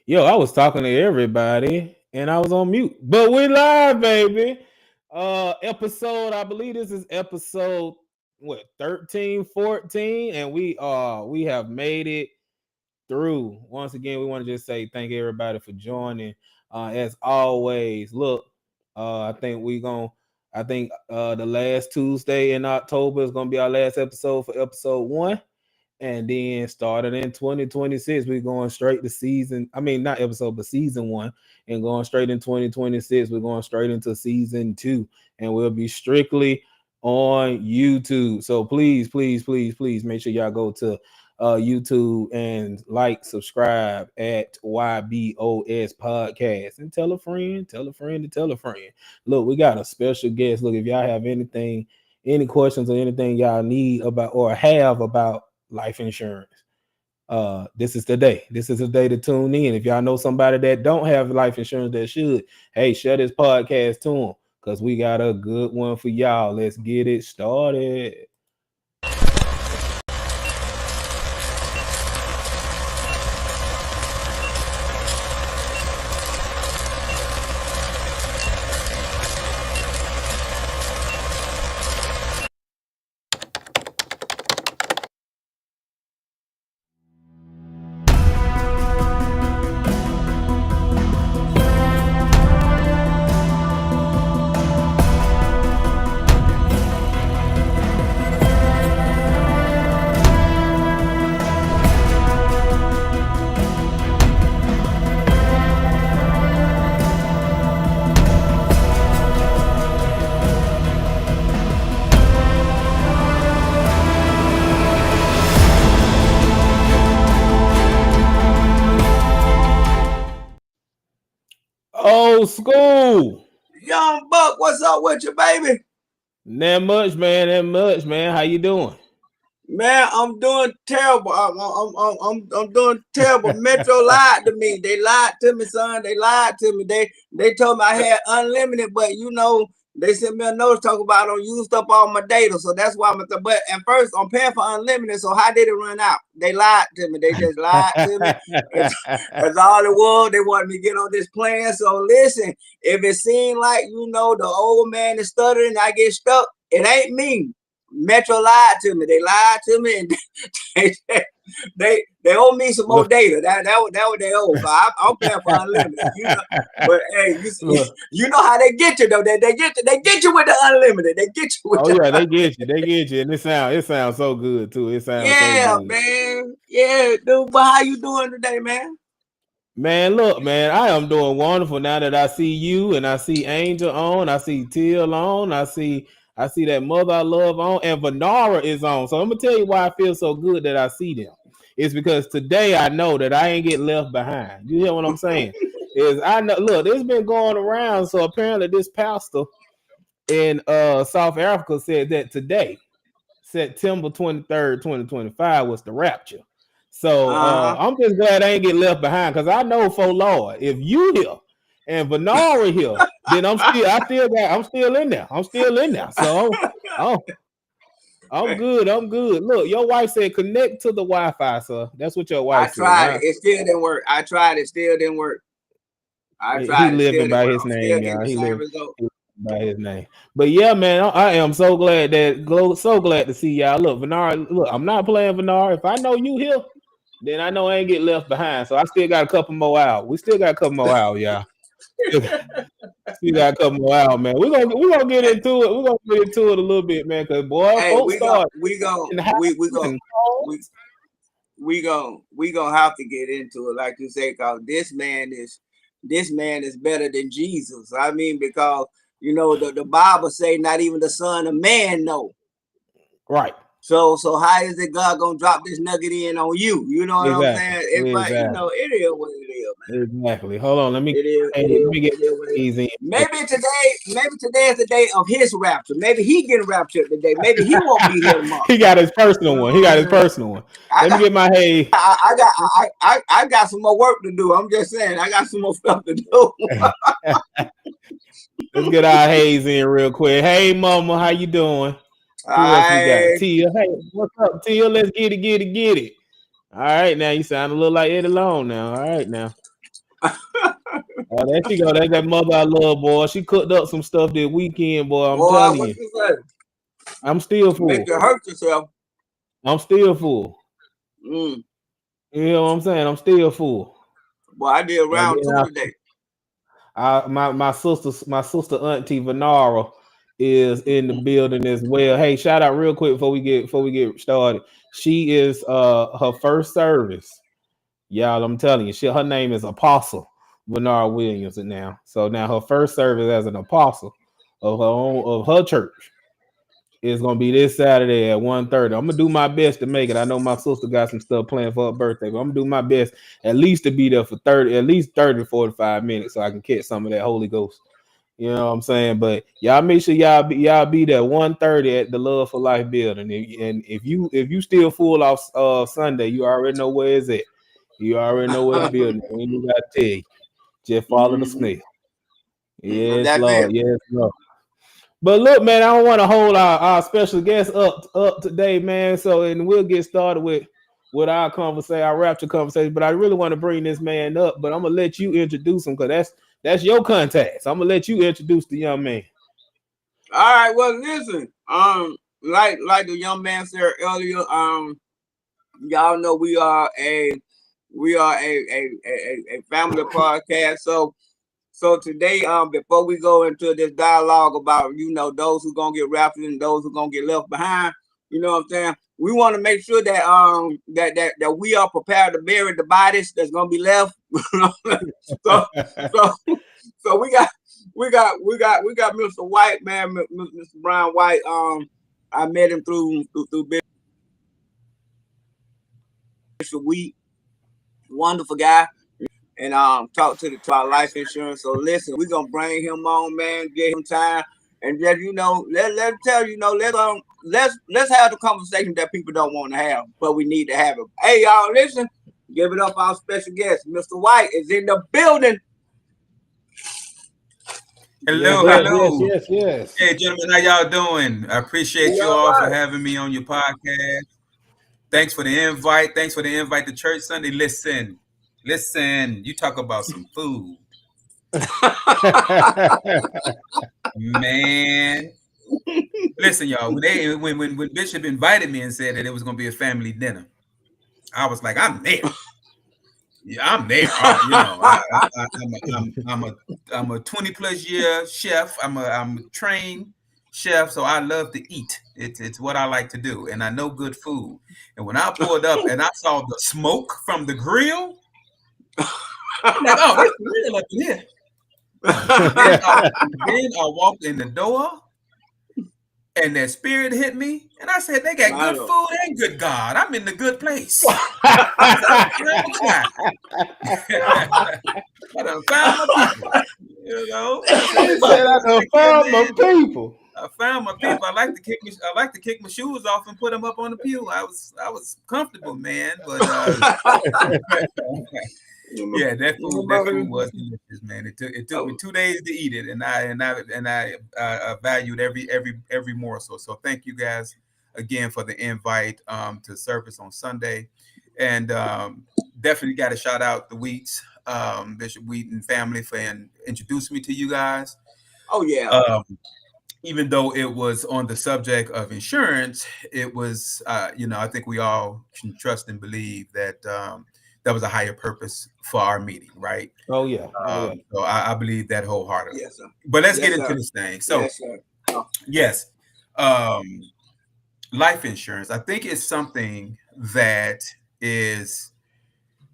Yo, I was talking to everybody and I was on mute. But we live, baby. Episode, I believe this is episode what 13, 14, and we have made it through. Once again, we want to just say thank everybody for joining. As always, look, I think the last Tuesday in October is gonna be our last episode for episode one. And then started in 2026, we're going straight to season. I mean, not episode, but season one. And going straight in 2026, we're going straight into season two. And we'll be strictly on YouTube. So please, please, please, please make sure y'all go to YouTube and like, subscribe at YBOS Podcast. And tell a friend, tell a friend, and tell a friend. Look, we got a special guest. Look, if y'all have anything, any questions or anything y'all need about or have about life insurance, this is the day. This is the day to tune in. If y'all know somebody that don't have life insurance that should, hey, share this podcast to them because we got a good one for y'all. Let's get it started. Oh, Skool. Young Buck, what's up with you, baby? That much, man. That much, man. How you doing? Man, I'm doing terrible. I'm doing terrible. Metro lied to me. They lied to me, son. They lied to me. They told me I had unlimited, but they sent me a notice talking about I don't used up all my data, so that's why I'm. But at first, I'm paying for unlimited. So how did it run out? They lied to me. They just lied to me. That's all it was. They wanted me to get on this plan. So listen, if it seemed like the old man is stuttering, I get stuck. It ain't me. Metro lied to me. They lied to me, and they owe me some more data. That what they owe. So I'm paying for unlimited. But hey, you know how they get you though. They get you with the unlimited. They get you with. They get you, and it sounds so good too. It sounds so good. Man. Yeah, dude. But how you doing today, man? Man, look, man, I am doing wonderful now that I see you and I see Angel on, I see Teal on, I see that Mother I Love on, and Vanara is on. So I'm gonna tell you why I feel so good that I see them. It's because today I know that I ain't get left behind. You hear what I'm saying? I know. Look, this been going around. So apparently, this pastor in South Africa said that today, September 23rd, 2025, was the rapture. So I'm just glad I ain't get left behind because I know for Lord, if you here and Vanara here, then I'm still in there. I'm still in there. So I'm good. I'm good. Look, your wife said connect to the Wi-Fi, sir. That's what your wife said. I tried it. It still didn't work. I tried it. Still didn't work. I tried. He living by his name, y'all. He living by his name. But yeah, man, I am so glad to see y'all. Look, Vanara, look, I'm not playing Vanara. If I know you here, then I know I ain't get left behind. So I still got a couple more hours. We still got a couple more hours, y'all. Still got a couple more hours, man. We're gonna get into it. We're gonna get into it a little bit, man. Cause boy, we gonna have to get into it, like you say, cause this man is better than Jesus. I mean, because the Bible say not even the Son of Man know. Right. So how is it God gonna drop this nugget in on you? You know what I'm saying? It's like, it is what it is, man. Exactly. Hold on, let me get easy. Maybe today is the day of his rapture. Maybe he getting raptured today. Maybe he won't be here tomorrow. He got his personal one. Let me get my hay. I got some more work to do. I'm just saying, I got some more stuff to do. Let's get our haze in real quick. Hey, mama, how you doing? Who else we got? Tia. Hey, what's up, Tia? Let's get it. All right, now you sound a little like Eddie Long now. All right, now. Oh, there she go. That's that mother I love, boy. She cooked up some stuff this weekend, boy. I'm Boy, telling what you. you say? I'm still Make full. you hurt yourself. I'm still full. Mm. You know what I'm saying? I'm still full. Boy, I did And round then two today. my sister Auntie Vanara is in the building as well. Hey, shout out real quick before we get started. She is her first service. Y'all, I'm telling you, her name is Apostle Vanara Williams now. So now her first service as an apostle of her church is gonna be this Saturday at 1:30. I'm gonna do my best to make it. I know my sister got some stuff planned for her birthday, but I'm gonna do my best at least to be there for 30, at least 30 to 45 minutes so I can catch some of that Holy Ghost. You know what I'm saying? But y'all make sure y'all be there 1:30 at the Love for Life building. And if you still full off Sunday, you already know where it's at. You already know where the building is. We ain't gotta tell you. Just follow the Mm-hmm. snail. Yes, That's it. Lord. Yes, Lord. But look, man, I don't want to hold our special guest up today, man. So, and we'll get started with our conversation, our rapture conversation. But I really want to bring this man up. But I'm gonna let you introduce him because that's your contact. So I'm gonna let you introduce the young man. All right. Well, listen. Like the young man said earlier. Y'all know we are a family podcast. So today, before we go into this dialogue about those who gonna get raptured and those who gonna get left behind, you know what I'm saying? We want to make sure that that we are prepared to bury the bodies that's gonna be left. so so so we got Mr. White, man, Mr. Brian White. I met him through Bishop Wheat, wonderful guy. And talk to our life insurance. So listen, we're gonna bring him on, man, get him time, and just let tell let's have the conversation that people don't want to have, but we need to have it. Hey y'all, listen, give it up our special guest, Mr. White is in the building. Yes, Hello, yes, yes, hello. yes, yes. Hey, gentlemen, how y'all doing? I appreciate We you all all for right. having me on your podcast. Thanks for the invite. Thanks for the invite to church Sunday. Listen. You talk about some food, man. Listen, y'all. When Bishop invited me and said that it was going to be a family dinner, I was like, I'm there. Yeah, I'm there. I'm a 20 plus year chef. I'm a trained chef, so I love to eat. It's what I like to do, and I know good food. And when I pulled up and I saw the smoke from the grill, I'm like, oh, there's grill up in here. Then I walked in the door, and that spirit hit me, and I said, they got good food and good God. I'm in the good place. I done found my people. He said, "I done found my people." I found my people. I like to kick my shoes off and put them up on the pew. I was comfortable, man. But yeah, that food was delicious, man. It took me 2 days to eat it, and I valued every morsel. So thank you guys again for the invite to service on Sunday, and definitely got to shout out the Wheats, Bishop Wheat and family for introducing me to you guys. Oh yeah. Even though it was on the subject of insurance, it was, I think we all can trust and believe that that was a higher purpose for our meeting, right? Oh yeah. So I believe that wholeheartedly. Yes, sir. But let's Yes, get into sir. this thing. So, Yes, sir. Oh. yes, um, life insurance, I think it's something that is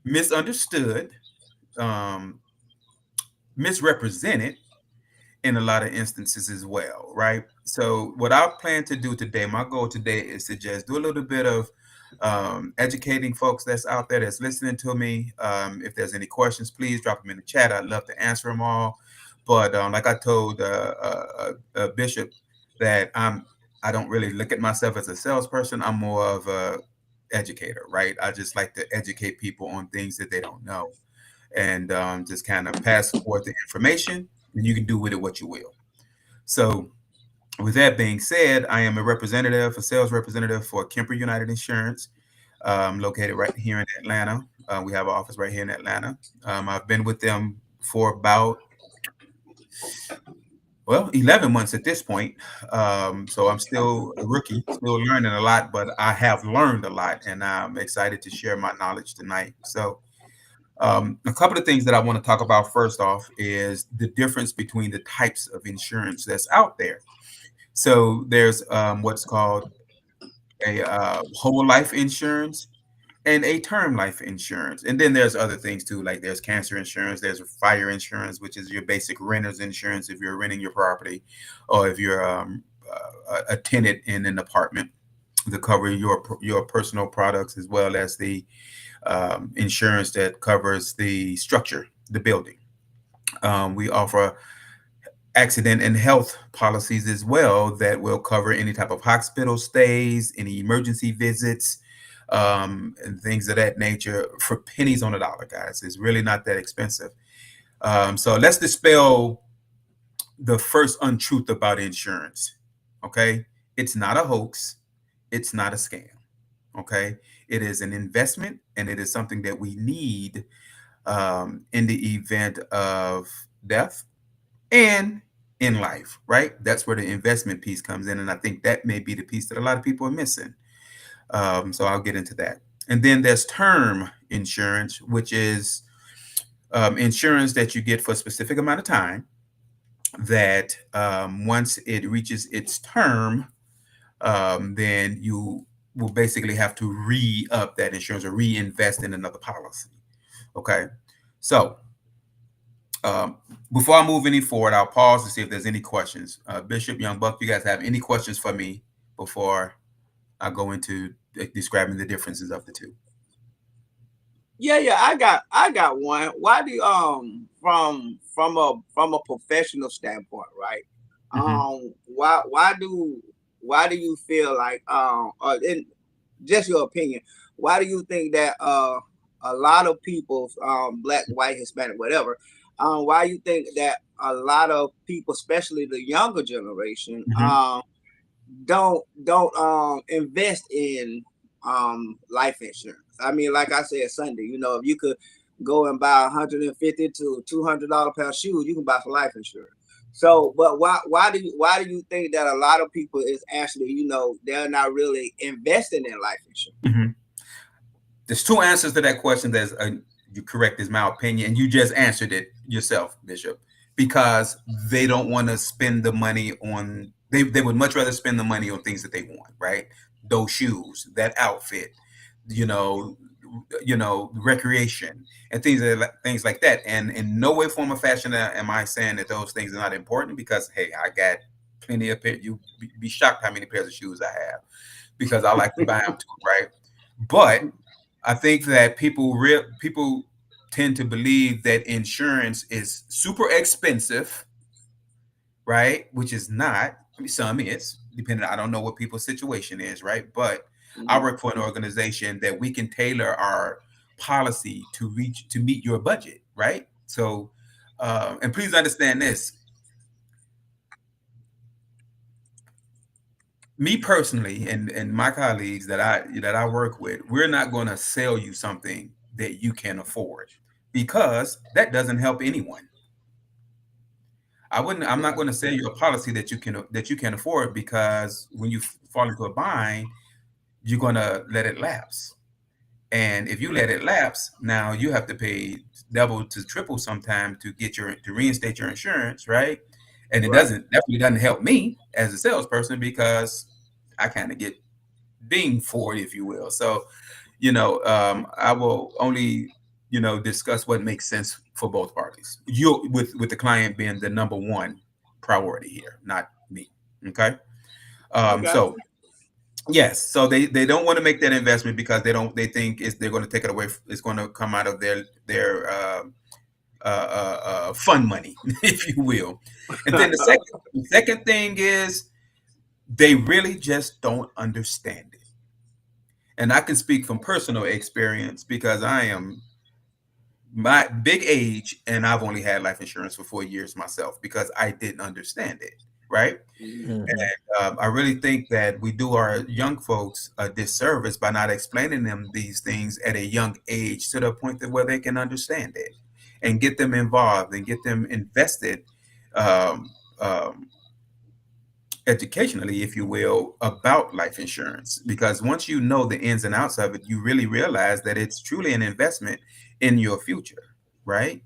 misunderstood, um, misrepresented in a lot of instances as well, right? So what I plan to do today, my goal today is to just do a little bit of educating folks that's out there that's listening to me. If there's any questions, please drop them in the chat. I'd love to answer them all. But like I told Bishop, that I don't really look at myself as a salesperson. I'm more of a educator, right? I just like to educate people on things that they don't know, and just kind of pass forth the information, and you can do with it what you will. So, with that being said, I am a sales representative for Kemper United Insurance, located right here in Atlanta. We have an office right here in Atlanta. I've been with them for about, well, 11 months at this point. So I'm still a rookie, still learning a lot, but I have learned a lot, and I'm excited to share my knowledge tonight. So a couple of things that I want to talk about first off is the difference between the types of insurance that's out there. So there's what's called a whole life insurance and a term life insurance. And then there's other things too, like there's cancer insurance, there's fire insurance, which is your basic renter's insurance if you're renting your property, or if you're a tenant in an apartment, to cover your personal products, as well as the insurance that covers the structure, the building. We offer accident and health policies as well that will cover any type of hospital stays, any emergency visits, and things of that nature for pennies on the dollar, guys. It's really not that expensive. So let's dispel the first untruth about insurance. Okay. It's not a hoax. It's not a scam. Okay. It is an investment, and it is something that we need in the event of death and in life, right? That's where the investment piece comes in. And I think that may be the piece that a lot of people are missing. So I'll get into that. And then there's term insurance, which is insurance that you get for a specific amount of time, that once it reaches its term, then you will basically have to re-up that insurance or reinvest in another policy. Okay. So before I move any forward, I'll pause to see if there's any questions. Bishop, Young Buck, you guys have any questions for me before I go into describing the differences of the two? Yeah, I got one. Why do you from a professional standpoint, right? Why do you feel like or in just your opinion, why do you think that a lot of people, black, white, Hispanic, whatever, why you think that a lot of people, especially the younger generation, don't invest in life insurance? I mean, like I said Sunday, if you could go and buy $150 to $200 pair of shoes, you can buy some life insurance. So, but why do you think that a lot of people is actually, they're not really investing in life insurance? There's two answers to that question. There's you correct, is my opinion, and you just answered it yourself, Bishop, because they don't want to spend the money on. They would much rather spend the money on things that they want, right? Those shoes, that outfit, recreation and things like that. And in no way, form, or fashion am I saying that those things are not important, because hey, I got plenty of pairs. You be shocked how many pairs of shoes I have, because I like to buy them too, right? But I think that people tend to believe that insurance is super expensive, right? Which is not. I mean, some is, depending. I don't know what people's situation is, right? But I work for an organization that we can tailor our policy to meet your budget, right? So, and please understand this. Me personally, and my colleagues that I work with, we're not going to sell you something that you can afford, because that doesn't help anyone. I'm not going to sell you a policy that you can afford, because when you fall into a bind, you're going to let it lapse. And if you let it lapse, now you have to pay double to triple sometime to reinstate your insurance, right? And it definitely doesn't help me as a salesperson, because I kind of get dinged for it, if you will. So, I will only, discuss what makes sense for both parties. With the client being the number one priority here, not me. Okay. So yes, so they don't want to make that investment, because they think they're going to take it away. It's going to come out of their fund money, if you will. And then the second thing is, they really just don't understand it. And I can speak from personal experience, because I am my big age, and I've only had life insurance for 4 years myself, because I didn't understand it, right? And I really think that we do our young folks a disservice by not explaining them these things at a young age, to the point that where they can understand it. and get them involved and get them invested um, um, educationally, if you will, about life insurance. Because once you know the ins and outs of it, you really realize that it's truly an investment in your future, right?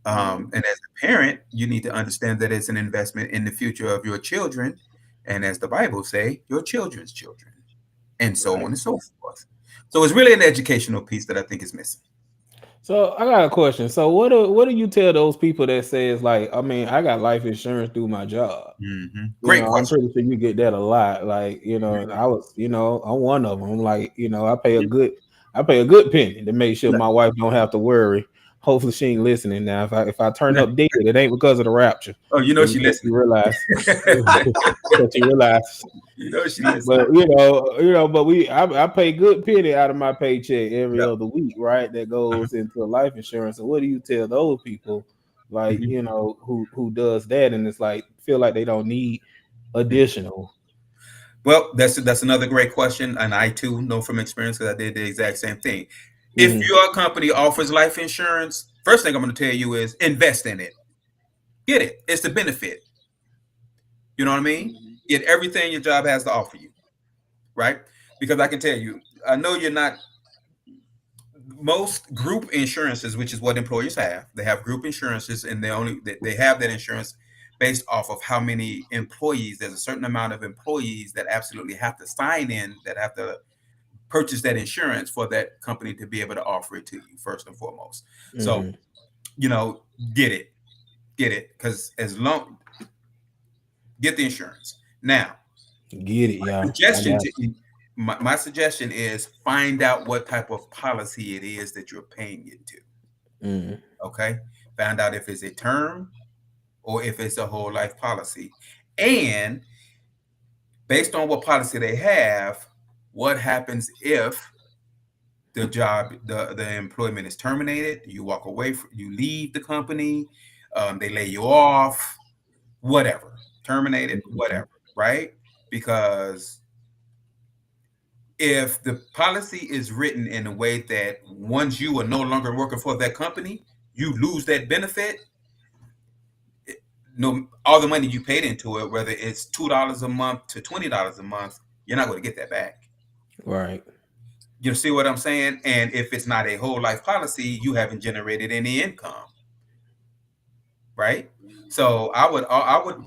And as a parent, you need to understand that it's an investment in the future of your children, and as the Bible say, your children's children, and so on Right. and so forth. So it's really an educational piece that I think is missing. So I got a question. So what do you tell those people that says like, I mean, I got life insurance through my job? You Great know, I'm question. pretty sure you get that a lot. Like, you know, and I was, you know, I'm one of them. I'm like, you know, I pay a good penny to make sure my wife don't have to worry. Hopefully she ain't listening now. If I turn up dead, it ain't because of the rapture. Oh, you know Because she listening. you realize, because you realize. You know she listening. But but I pay good penny out of my paycheck every Yep. other week, right? That Uh-huh. goes into life insurance. So what do you tell those people, like, Mhm. you know, who does that and it's like feel like they don't need additional? Well, that's another great question, and I too know from experience because I did the exact same thing. If Hmm. your company offers life insurance, first thing I'm going to tell you is invest in it. Get it. It's the benefit. You know what I mean? Get everything your job has to offer you, right? Because I can tell you, I know you're not most group insurances, which is what employers have. They have group insurances, and they have that insurance based off of how many employees. There's a certain amount of employees that absolutely have to sign in, that have to purchase that insurance for that company to be able to offer it to you first and foremost. So, Hmm. you know, get it, because as long get the insurance now. Get it, y'all. I Suggestion got to my suggestion is find out what type of policy it is that you're paying into. you. Hmm. Okay, find out if it's a term or if it's a whole life policy, and based on what policy they have, what happens if the employment is terminated, you walk away, you leave the company, they lay you off, whatever, terminated, Hmm. whatever, right? Because if the policy is written in a way that once you are no longer working for that company, you lose that benefit, no, all the money you paid into it, whether it's $2 a month to $20 a month, you're not going to get that back. Right. You see what I'm saying? And if it's not a whole life policy, you haven't generated any income, right? So I would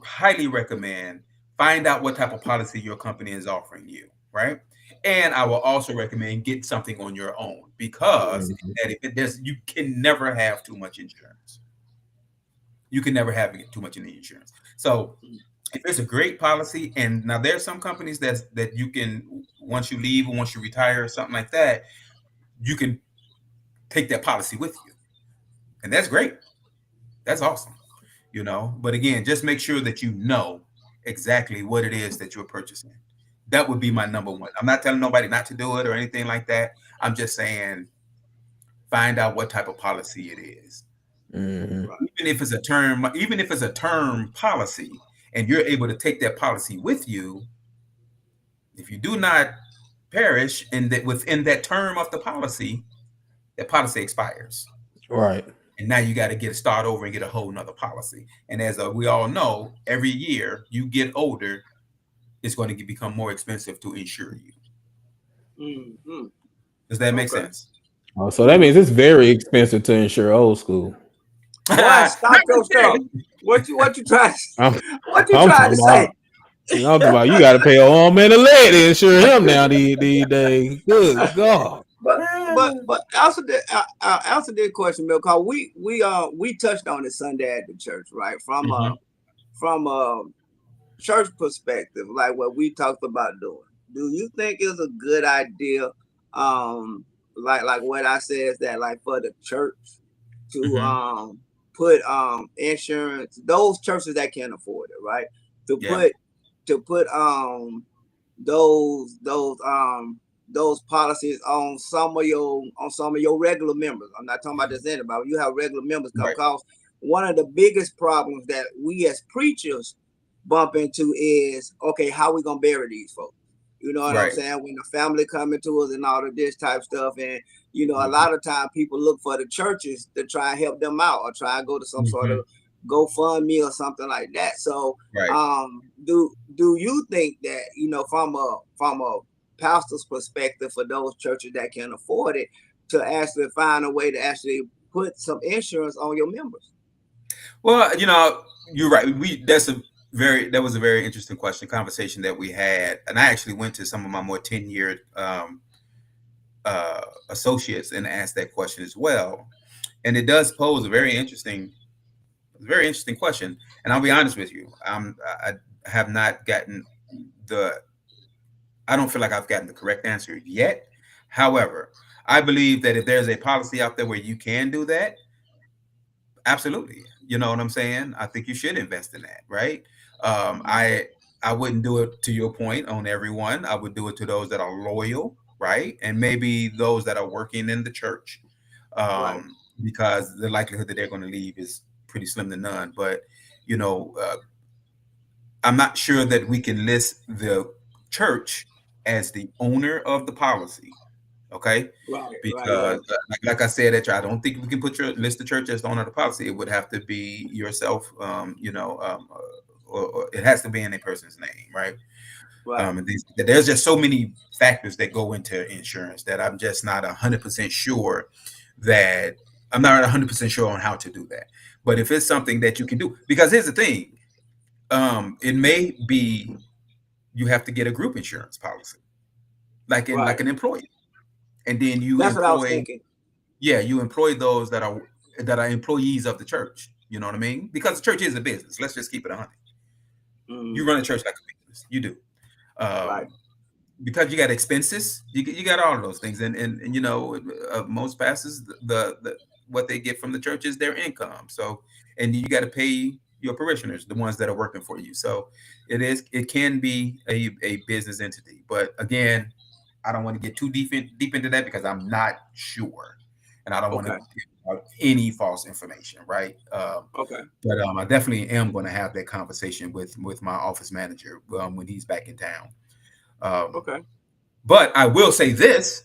highly recommend find out what type of policy your company is offering you, right? And I will also recommend get something on your own because Hmm. that if it does, you can never have too much insurance. You can never have too much in the insurance. So if it's a great policy, and now there's some companies that you can once you leave or once you retire or something like that, you can take that policy with you, and that's great. That's awesome, But again, just make sure that you know exactly what it is that you're purchasing. That would be my number one. I'm not telling nobody not to do it or anything like that. I'm just saying find out what type of policy it is. Hmm. Even if it's a term policy, and you're able to take that policy with you, if you do not perish in that within that term of the policy, that policy expires. Right. And now you got to start over and get a whole nother policy. And as we all know, every year you get older, it's going to become more expensive to insure you. Mm-hmm. Does that make Okay. sense? Oh, so that means it's very expensive to insure old school. Boy, Not stop your stuff. necessarily. What you trying? I'm, What you I'm trying to talking say? about. I'm talking about you got to pay an arm and a leg to insure him now. These days, good God. But answer this question, Bill. Cause we touched on it Sunday at the church, right? Mhm. From a church perspective, like what we talked about doing. Do you think it's a good idea? Like what I said is that like for the church to Mhm. put insurance, those churches that can't afford it, right? To Yeah. put to put those those um those policies on some of your regular members. I'm not talking about just anybody. You have regular members Right. because one of the biggest problems that we as preachers bump into is okay, how we gonna bury these folks? You know what I'm Right. saying? When the family coming to us and all of this type stuff, and you know, a lot of time people look for the churches to try and help them out or try and go to some sort of GoFundMe or something like that. So Right. do you think that, you know, from a pastor's perspective, for those churches that can afford it, to actually find a way to actually put some insurance on your members? Well, you're right. That was a very interesting conversation that we had, and I actually went to some of my more tenured associates and asked that question as well. And it does pose a very interesting question. And I'll be honest with you, I have not gotten the. I don't feel like I've gotten the correct answer yet. However, I believe that if there's a policy out there where you can do that, absolutely. You know what I'm saying? I think you should invest in that, right? I wouldn't do it, to your point, on everyone. I would do it to those that are loyal, right? And maybe those that are working in the church, Right. because the likelihood that they're going to leave is pretty slim to none. But you know, uh, I'm not sure that we can list the church as the owner of the policy. Okay, Right. Right. because Right. like I said, I don't think we can list the church as the owner of the policy. It would have to be yourself, or it has to be in a person's name, right? Right. And there's just so many factors that go into insurance that I'm just not 100% sure that I'm not 100% sure on how to do that. But if it's something that you can do, because here's the thing, it may be you have to get a group insurance policy, like Right. an employee, and then you That's what I was employ, thinking. yeah, you employ those that are employees of the church. You know what I mean? Because the church is a business. Let's just keep it 100. You Mm, run a church like a business. You do. right. Um, because you got expenses, you got all of those things, and most pastors, the what they get from the church is their income. So, and you got to pay your parishioners, the ones that are working for you. So, it can be a business entity, but again, I don't want to get too deep into that because I'm not sure, and I don't want to Okay. give out any false information, right? Okay. But I definitely am going to have that conversation with my office manager when he's back in town. Um, Okay. but I will say this: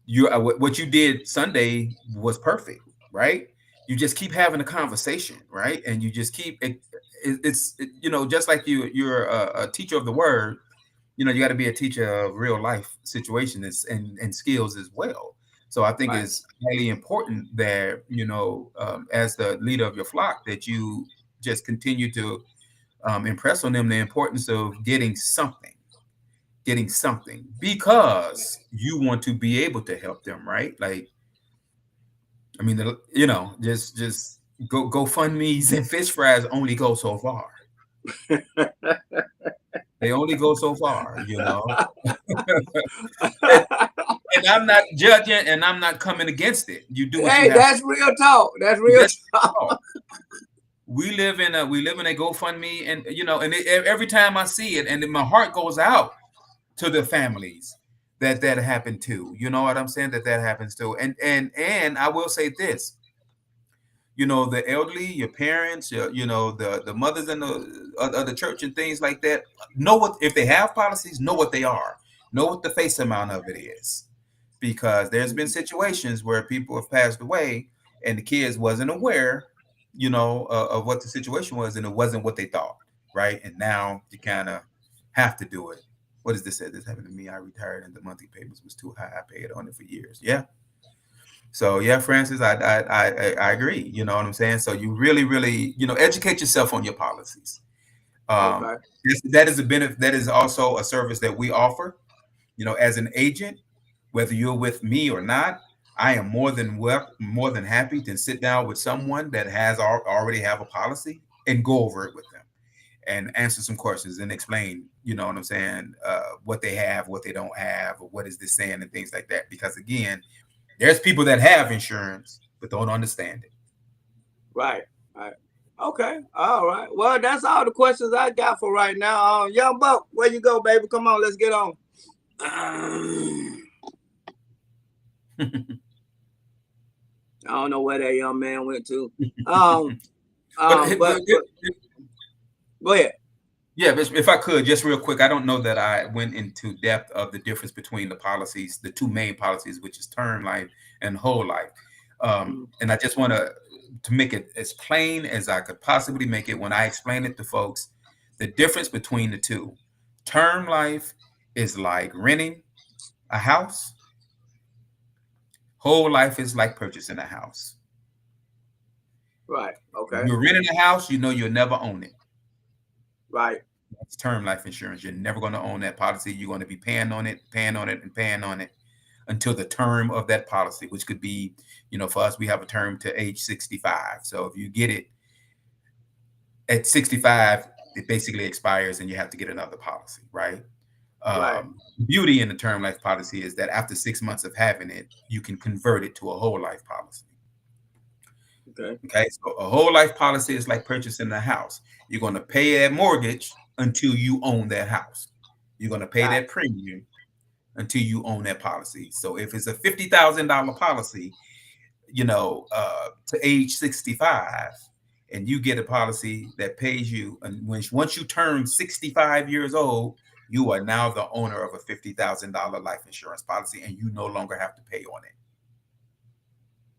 what you did Sunday was perfect, right? You just keep having a conversation, right? And you just keep just like you're a teacher of the word. You got to be a teacher of real life situations and skills as well. So I think Right. it's highly important that as the leader of your flock, that you just continue to impress on them the importance of getting something because you want to be able to help them, right? Like, I mean, just go fund me's and fish fries only go so far. They only go so far. and, and I'm not judging and I'm not coming against it. You do what you Hey, have to that's real talk. That's do. real That's talk. all. We live in a GoFundMe, and every time I see it, and then my heart goes out to the families that happened to. You know what I'm saying? That happens to. And I will say this: the elderly, your parents, the mothers in the of the church and things like that. Know what, if they have policies, know what they are. Know what the face amount of it is, because there's been situations where people have passed away and the kids wasn't aware, of what the situation was, and it wasn't what they thought, right? And now you kind of have to do it. What does this say? This happened to me. I retired and the monthly payments was too high. I paid on it for years. Yeah. So yeah, Francis, I agree. You know what I'm saying? So you really, really, educate yourself on your policies. Um, Okay. that is a benefit. That is also a service that we offer. As an agent, whether you're with me or not, I am more than happy to sit down with someone that has already have a policy and go over it with them and answer some questions and explain, you know what I'm saying, what they have, what they don't have, or what is this saying, and things like that. Because again, there's people that have insurance but don't understand it. Right. Right. Okay. All right. Well, that's all the questions I got for right now. Young Buck, where you go, baby? Come on, let's get on. I don't know where that young man went to. But, But go ahead. Yeah, but if I could, just real quick, I don't know that I went into depth of the difference between the policies, the two main policies, which is term life and whole life. Mhm. And I just want to make it as plain as I could possibly make it when I explain it to folks. The difference between the two, term life is like renting a house. Whole life is like purchasing a house. Right. If Okay. you're renting a house, you know you'll never own it. Right. It's term life insurance. You're never going to own that policy. You're going to be paying on it, paying on it, and paying on it until the term of that policy, which could be, for us, we have a term to age 65. So if you get it at 65, it basically expires and you have to get another policy, right? Right. Beauty in the term life policy is that after 6 months of having it, you can convert it to a whole life policy. Okay. Okay, so a whole life policy is like purchasing a house. You're going to pay that mortgage until you own that house. You're going to pay Got that premium until you own that policy. So if it's a $50,000 policy, to age 65, and you get a policy that pays you, and once you turn 65 years old, you are now the owner of a $50,000 life insurance policy, and you no longer have to pay on it.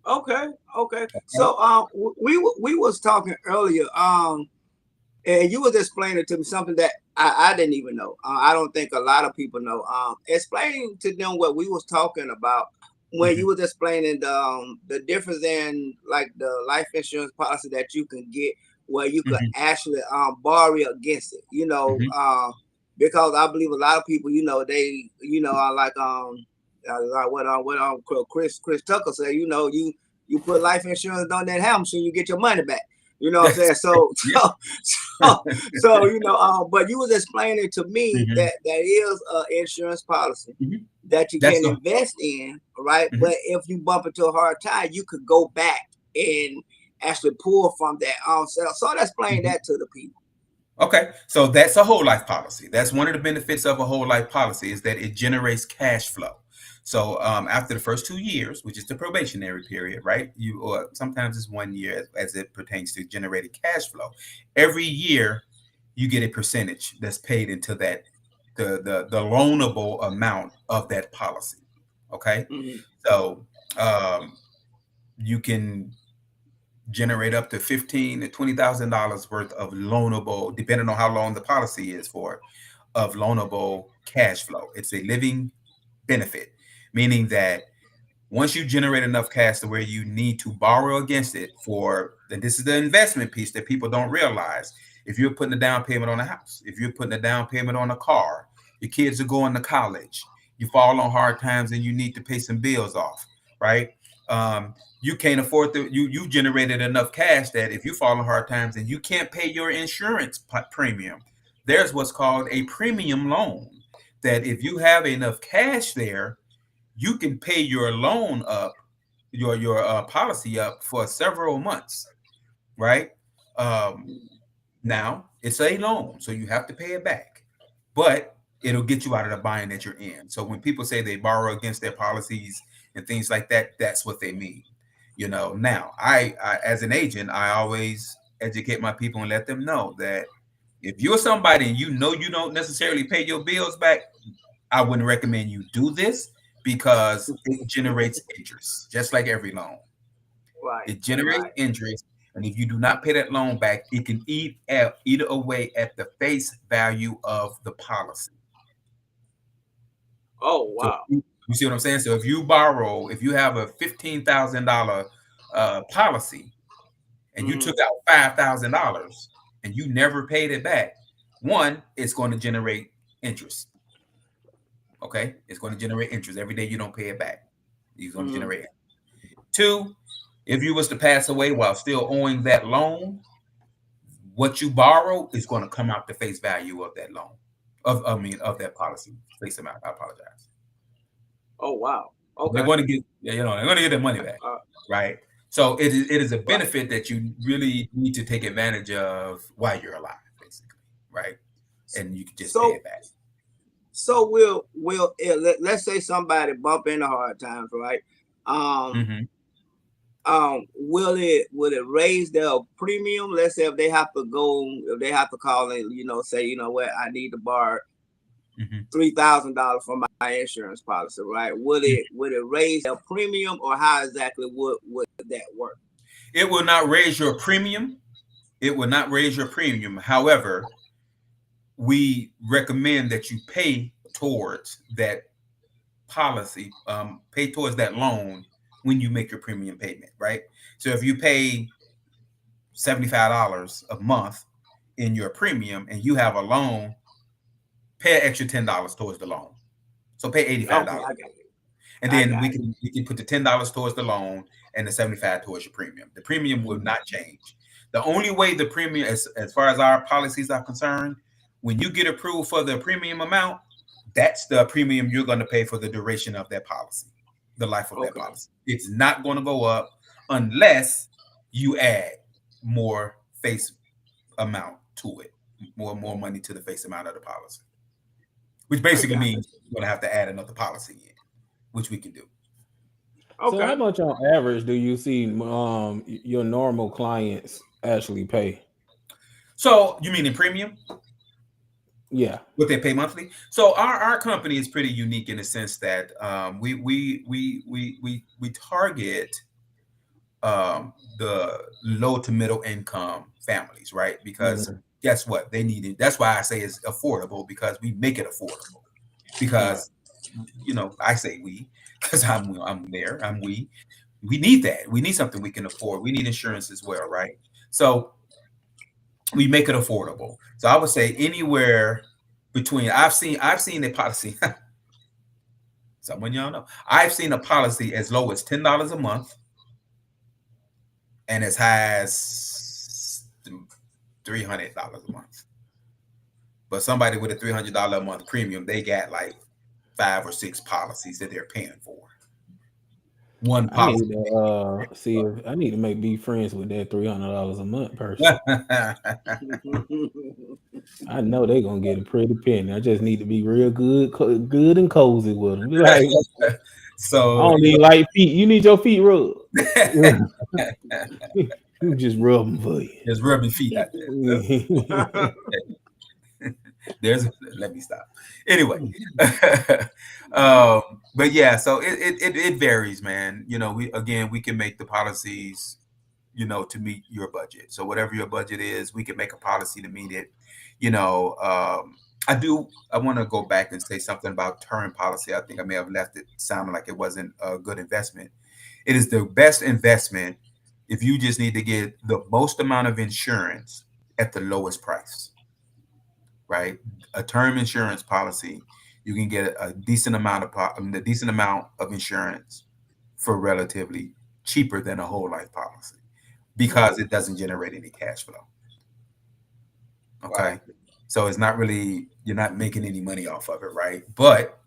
Okay. Okay. Okay? So we was talking earlier. And you was explaining to me something that I didn't even know. I don't think a lot of people know. Explaining to them what we was talking about when you Mhm, was explaining the difference in like the life insurance policy that you can get where you could mhm, actually borrow against it. mhm. Because I believe a lot of people, they are like what Chris Tucker said. You put life insurance on that house, so you get your money back. You know what I'm That's saying? right. So, Yeah. so, so but you was explaining to me Mhm, that there is an insurance policy mhm. that you That's can the invest in, right? mhm, But if you bump into a hard time, you could go back and actually pull from that sale. So let's explain mhm. that to the people. Okay, so that's a whole life policy. That's one of the benefits of a whole life policy is that it generates cash flow. So after the first 2 years, which is the probationary period, right? Or sometimes it's 1 year as it pertains to generating cash flow. Every year, you get a percentage that's paid into that the loanable amount of that policy. Okay, Mm-hmm. so um, you can generate up to $15,000 to $20,000 worth of loanable, depending on how long the policy is for, of loanable cash flow. It's a living benefit, meaning that once you generate enough cash to where you need to borrow against it for, then this is the investment piece that people don't realize. If you're putting a down payment on a house, if you're putting a down payment on a car, your kids are going to college, you fall on hard times and you need to pay some bills off, right? You can't afford to, you generated enough cash that if you fall on hard times and you can't pay your insurance premium, there's what's called a premium loan. That if you have enough cash there, you can pay your loan up, your policy up for several months, right? Um, Now it's a loan, so you have to pay it back, but it'll get you out of the bind that you're in. So when people say they borrow against their policies and things like that, that's what they mean. Now I as an agent, I always educate my people and let them know that if you're somebody and you know you don't necessarily pay your bills back, I wouldn't recommend you do this because it generates interest, just like every loan. Right. It generates Right. interest, and if you do not pay that loan back, it can eat away at the face value of the policy. Oh So wow. you see what I'm saying? So if you have a $15,000 policy, and you Mm-hmm. took out $5,000 and you never paid it back, one, it's going to generate interest. Okay, it's going to generate interest every day you don't pay it back. It's going to Mm-hmm. generate interest. Two, if you was to pass away while still owing that loan, what you borrow is going to come out the face value of that loan, of that policy face amount. I apologize. Oh wow. They're Okay. going to get, they're going to get their money back, Uh, right? So it is a right. benefit that you really need to take advantage of while you're alive, basically, right? And you can just pay So it back. so let's say somebody bump into hard times, right? Um, Hmm. will it raise their premium? Let's say if they have to call and say, you know what, I need to borrow $3,000 for my insurance policy, right? Would it raise their premium, or how exactly would that work? It will not raise your premium. It will not raise your premium. However, we recommend that you pay towards that policy, pay towards that loan when you make your premium payment, right? So if you pay $75 a month in your premium and you have a loan, pay an extra $10 towards the loan. So pay $85. Okay, and then we can put the $10 towards the loan and the $75 towards your premium. The premium will not change. The only way the premium, as far as our policies are concerned, when you get approved for the premium amount, that's the premium you're going to pay for the duration of that policy, the life of that policy. It's not going to go up unless you add more face amount to it, more money to the face amount of the policy, which basically means you're going to have to add another policy in, which we can do. Okay. So how much on average do you see your normal clients actually pay? So you mean in premium? Yeah. What they pay monthly? So our company is pretty unique in the sense that we target the low to middle income families, right? Because guess what? They need it. That's why I say it's affordable, because we make it affordable. Because I say we, because I'm there. We need that. We need something we can afford. We need insurance as well, right? So we make it affordable. So I would say anywhere between, I've seen a policy. Someone y'all know. I've seen a policy as low as $10 a month and as high as $300 a month. But somebody with a $300 a month premium, they got like 5 or 6 policies that they're paying for. One policy. I need to be friends with that $300 a month person. I know they're gonna get a pretty penny. I just need to be real good and cozy with them. Like, so I don't need light feet. You need your feet rubbed. You just rub them for you. Just rubbing feet out there. Let me stop. Anyway, but yeah, so it varies, man. We can make the policies, to meet your budget. So whatever your budget is, we can make a policy to meet it. I want to go back and say something about term policy. I think I may have left it sounding like it wasn't a good investment. It is the best investment if you just need to get the most amount of insurance at the lowest price. Right, a term insurance policy, you can get a decent amount of insurance for relatively cheaper than a whole life policy, because it doesn't generate any cash flow. Okay, so it's not really, you're not making any money off of it, right? But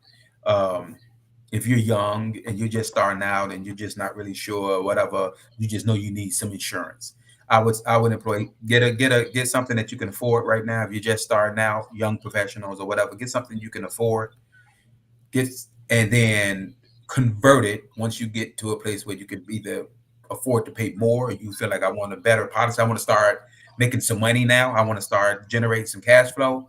if you're young and you're just starting out and you're just not really sure, whatever, you just know you need some insurance, I would employ get something that you can afford right now. If you're just starting out, young professionals or whatever, get something you can afford. And then convert it once you get to a place where you can either afford to pay more, or you feel like I want a better policy. I want to start making some money now. I want to start generating some cash flow.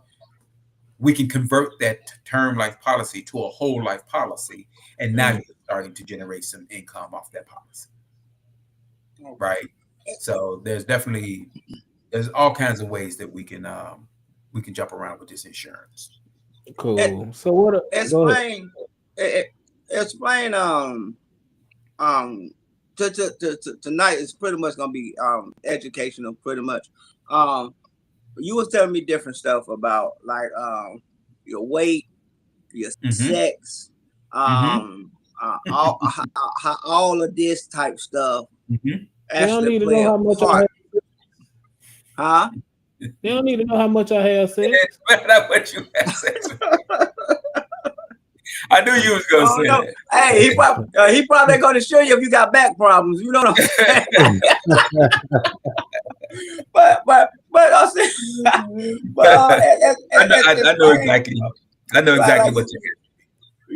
We can convert that term life policy to a whole life policy, and now you're starting to generate some income off that policy, right? So there's all kinds of ways that we can jump around with this insurance. Cool. So what? Explain. Tonight is pretty much gonna be educational. Pretty much. You was telling me different stuff about like your weight, your sex, all of this type stuff. They don't need to know how much I have. Huh? They don't need to know how much I have sex. That's what you have sex. I knew you was gonna say that. Hey, he probably gonna show you if you got back problems. You know what I'm saying? but I'm saying, I know exactly what you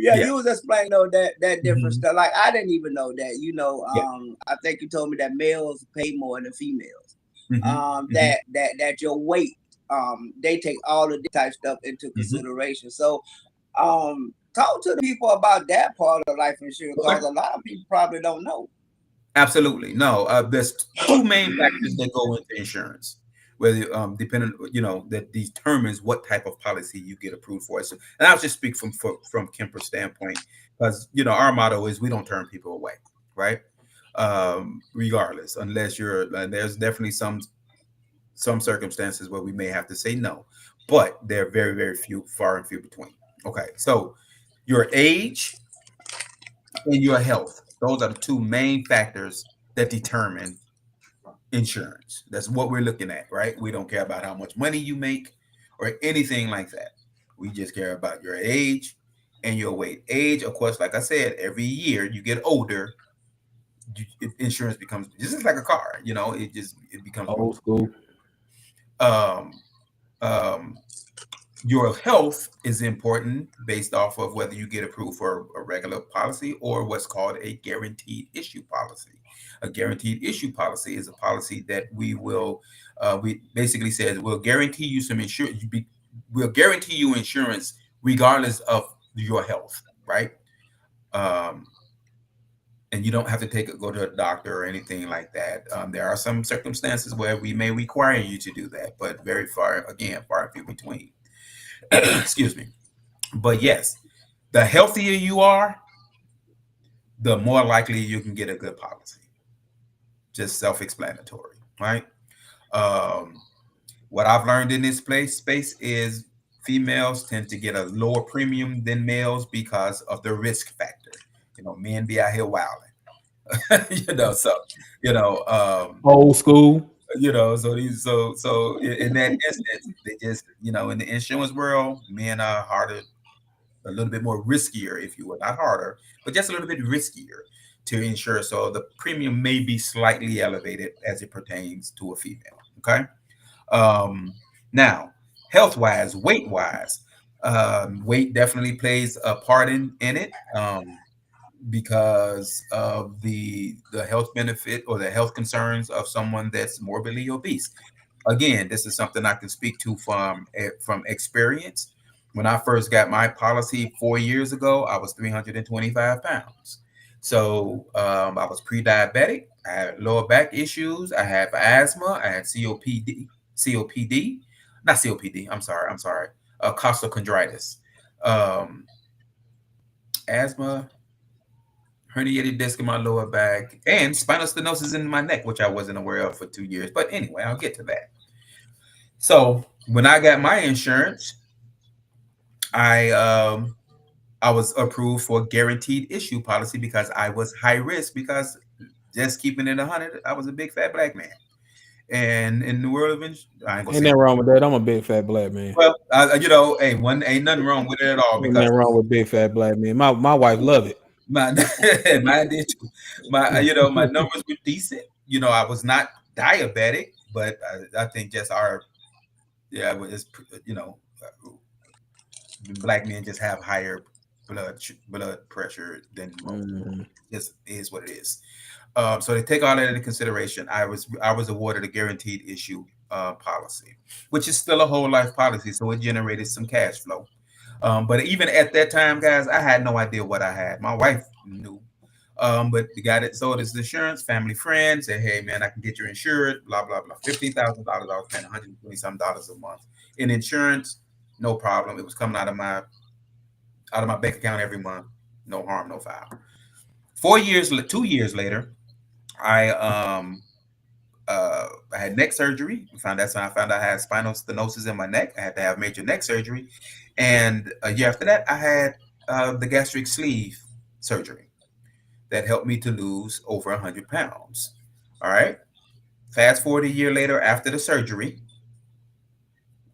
Yeah, Yeah. you was explaining though that different Mhm. stuff. Like I didn't even know that. Yeah. I think you told me that males pay more than females. Hmm. Hmm. That your weight, they take all of this type stuff into Hmm. consideration. So, talk to the people about that part of life insurance because Okay. a lot of people probably don't know. Absolutely. No, there's two main factors that go into insurance, whether depending, that determines what type of policy you get approved for. So, and I'll just speak from Kemper's standpoint, because our motto is we don't turn people away, right? Regardless, unless there's definitely some circumstances where we may have to say no, but they're very, very few, far and few between. Okay, so your age and your health. Those are the two main factors that determine insurance. That's what we're looking at, right? We don't care about how much money you make or anything like that. We just care about your age and your weight. Age, of course, like I said, every year you get older, insurance becomes just like a car. It becomes more. Old school. Um, um, Your health is important based off of whether you get approved for a regular policy or what's called a guaranteed issue policy. A guaranteed issue policy is a policy that we basically says we'll guarantee you some insurance. We'll guarantee you insurance regardless of your health, right? Um, and you don't have to go to a doctor or anything like that. There are some circumstances where we may require you to do that, but very far, again, far and few between. Excuse me. But yes, the healthier you are, the more likely you can get a good policy. Just self-explanatory, right? Um, what I've learned in this space is females tend to get a lower premium than males because of the risk factor. Men be out here wilding. So you know, um, Old school. so in that instance, they just in the insurance world, men are harder, a little bit more riskier, if you will, not harder, but just a little bit riskier to insure. So the premium may be slightly elevated as it pertains to a female. Okay. Um, Now, health wise, weight wise, weight definitely plays a part in it. Because of the health benefit or the health concerns of someone that's morbidly obese. Again, this is something I can speak to from experience. When I first got my policy 4 years ago, I was 325 pounds. So I was pre-diabetic. I had lower back issues. I had asthma. I had COPD, not COPD. I'm sorry. Costochondritis, um, asthma, herniated disc in my lower back, and spinal stenosis in my neck, which I wasn't aware of for 2 years. But anyway, I'll get to that. So when I got my insurance, I um, I was approved for guaranteed issue policy because I was high risk. Because just keeping it 100, I was a big fat black man, and in the world of I ain't gonna Ain't say. nothing wrong with that. I'm a big fat black man. Well, hey, one ain't nothing wrong with it at all Ain't because nothing wrong with big fat black men. My wife love it. my mine did too. My numbers were decent. I was not diabetic, but I think just yeah, it's black men just have higher blood pressure than most. Mhm. Just is what it is. So they take all that into consideration. I was awarded a guaranteed issue policy, which is still a whole life policy, so it generated some cash flow. But even at that time, guys, I had no idea what I had. My wife knew. But the guy that sold his insurance, family friend, said, "Hey man, I can get you insured." Blah blah blah. $15,000. I was paying $120 a month in insurance. No problem. It was coming out of my bank account every month. No harm, no foul. 4 years, 2 years later, I I had neck surgery. That's when I found out I had spinal stenosis in my neck. I had to have major neck surgery, and a year after that, I had the gastric sleeve surgery that helped me to lose over 100 pounds. All right. Fast forward a year later, after the surgery,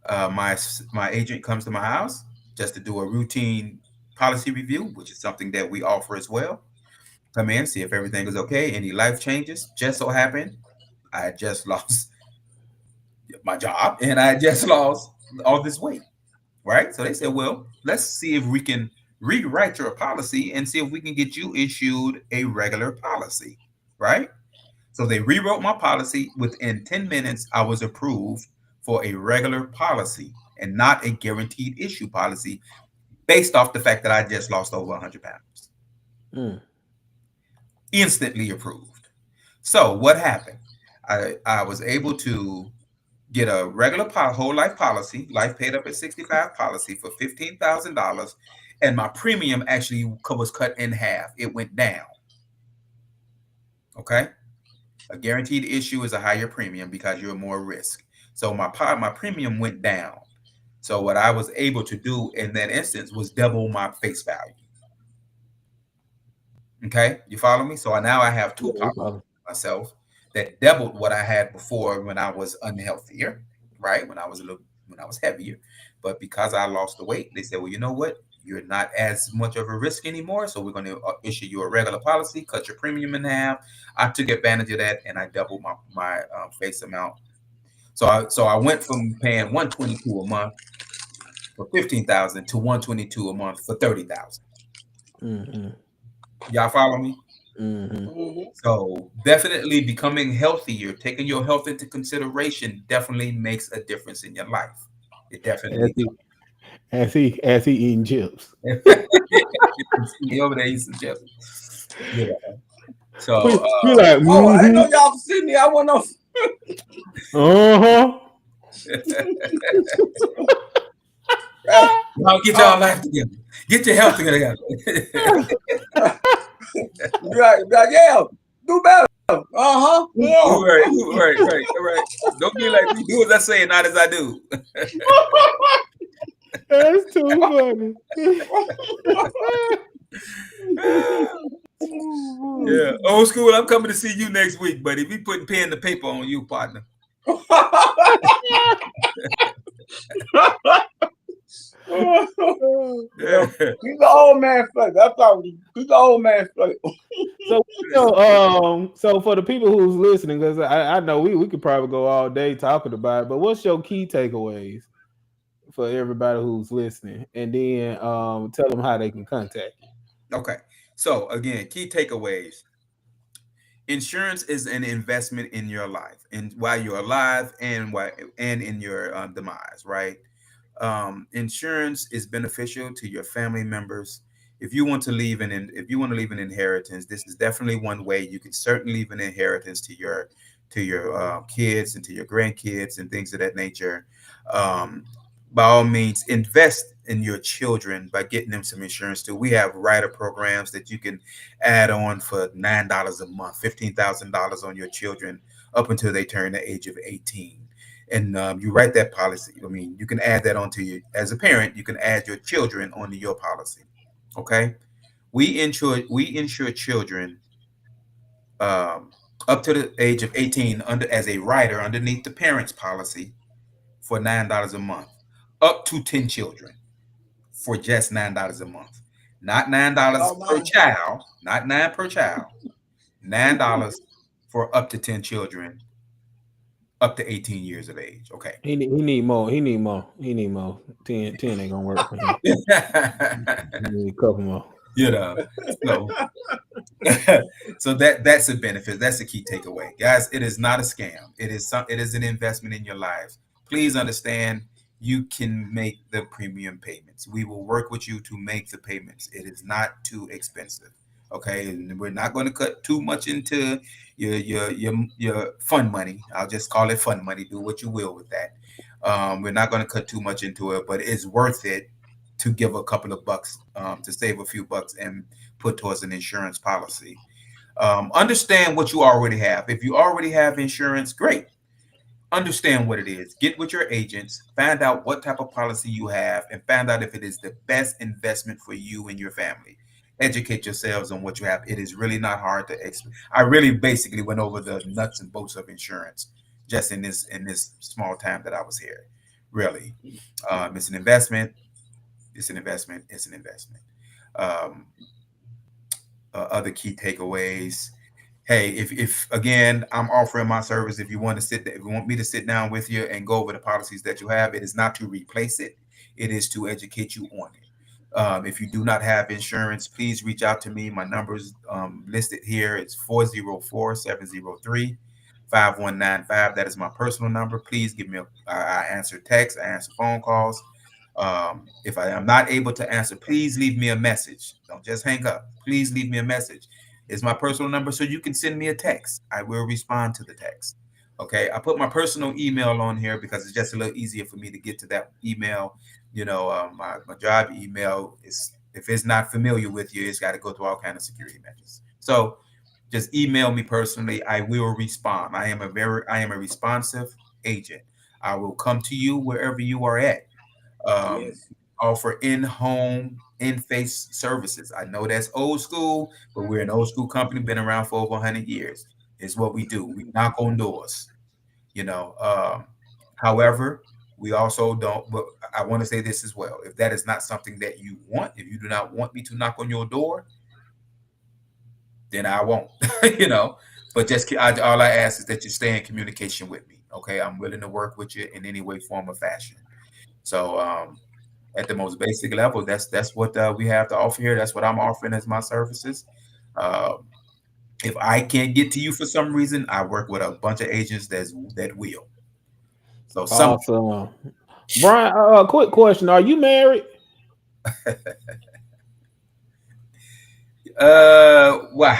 my agent comes to my house just to do a routine policy review, which is something that we offer as well. Come in, see if everything is okay, any life changes. Just so happened, I had just lost my job and I had just lost all this weight. Right. So they said, well, let's see if we can rewrite your policy and see if we can get you issued a regular policy, right? So they rewrote my policy. Within 10 minutes, I was approved for a regular policy and not a guaranteed issue policy based off the fact that I just lost over 100 pounds. Mm. Instantly approved. So what happened? I was able to get a regular whole life policy, life paid up at 65 policy for $15,000, and my premium actually was cut in half. It went down. Okay, a guaranteed issue is a higher premium because you're more risk. So my premium went down. So what I was able to do in that instance was double my face value. Okay, you follow me? So now I have two policies myself that doubled what I had before when I was unhealthier, right? When I was heavier. But because I lost the weight, they said, well, you know what? You're not as much of a risk anymore. So we're going to issue you a regular policy, cut your premium in half. I took advantage of that and I doubled my face amount. So I went from paying 122 a month for 15,000 to 122 a month for 30,000. Mm-hmm. Y'all follow me? Mm-hmm. So definitely becoming healthier, taking your health into consideration, definitely makes a difference in your life. It As definitely he as he eating chips. does. See over there, eat some chips. Yeah. So We like, Oh, I know mm-hmm. y'all see me. I want no. Uh-huh. y'all get y'all life together. Get your health together. Right, yeah, do better. Uh-huh. Yeah. Right. Don't be like me. Do as I say, not as I do. That's too funny. Yeah. Old school, I'm coming to see you next week, buddy. We putting pen to paper on you, partner. Yeah. He's an old man flavor. I thought he's an old man flavor. So so for the people who's listening, because I know we could probably go all day talking about it, but what's your key takeaways for everybody who's listening? And then tell them how they can contact you. Okay. So again, key takeaways. Insurance is an investment in your life, and while you're alive, and in your demise, right? Insurance is beneficial to your family members. If you want to leave if you want to leave an inheritance, this is definitely one way you can certainly leave an inheritance to your kids and to your grandkids and things of that nature. Um, by all means, invest in your children by getting them some insurance too. We have rider programs that you can add on for $9 a month, $15,000 on your children up until they turn the age of 18. And you write that policy. I mean, you can add that onto you as a parent. You can add your children onto your policy. Okay, we insure children up to the age of 18 under as a rider underneath the parents' policy for $9 a month, up to 10 children for just $9 a month, not $9 Oh per my. child, not nine per child, $9 for up to 10 children up to 18 years of age. Okay. He need more. He need more. He need more. 10 ain't gonna work for him. He need a couple more. you know, so so that's a benefit. That's a key takeaway, guys. It is not a scam. It is an investment in your lives. Please understand. You can make the premium payments. We will work with you to make the payments. It is not too expensive. Okay, and we're not going to cut too much into your fun money. I'll just call it fun money. Do what you will with that. We're not going to cut too much into it, but it's worth it to give a couple of bucks, to save a few bucks and put towards an insurance policy. Understand what you already have. If you already have insurance, great. Understand what it is. Get with your agents, find out what type of policy you have, and find out if it is the best investment for you and your family. Educate yourselves on what you have. It is really not hard to explain. I really basically went over the nuts and bolts of insurance just in this small time that I was here. Really, it's an investment. It's an investment. It's an investment. Um, Other key takeaways. Hey, if again, I'm offering my service. If you want to if you want me to sit down with you and go over the policies that you have, it is not to replace it. It is to educate you on it. If you do not have insurance, please reach out to me. My number is listed here. It's 404-703-5195. That is my personal number. Please give me I answer texts, I answer phone calls. If I am not able to answer, please leave me a message. Don't just hang up. Please leave me a message. It's my personal number, so you can send me a text. I will respond to the text. Okay, I put my personal email on here because it's just a little easier for me to get to that email. My job email is, if it's not familiar with you, it's got to go through all kind of security measures. So just email me personally. I will respond. I am a responsive agent. I will come to you wherever you are at. Um, Yes. Offer in-home, in-face services. I know that's old school, but we're an old school company, been around for over 100 years. It's what we do. We knock on doors, you know. However, we also don't, but I want to say this as well. If that is not something that you want, if you do not want me to knock on your door, then I won't, you know. But all I ask is that you stay in communication with me. Okay. I'm willing to work with you in any way, form, or fashion. So, at the most basic level, that's what we have to offer here. That's what I'm offering as my services. Uh, if I can't get to you for some reason, I work with a bunch of agents that will. So some, Awesome. Brian, quick question. Are you married? why?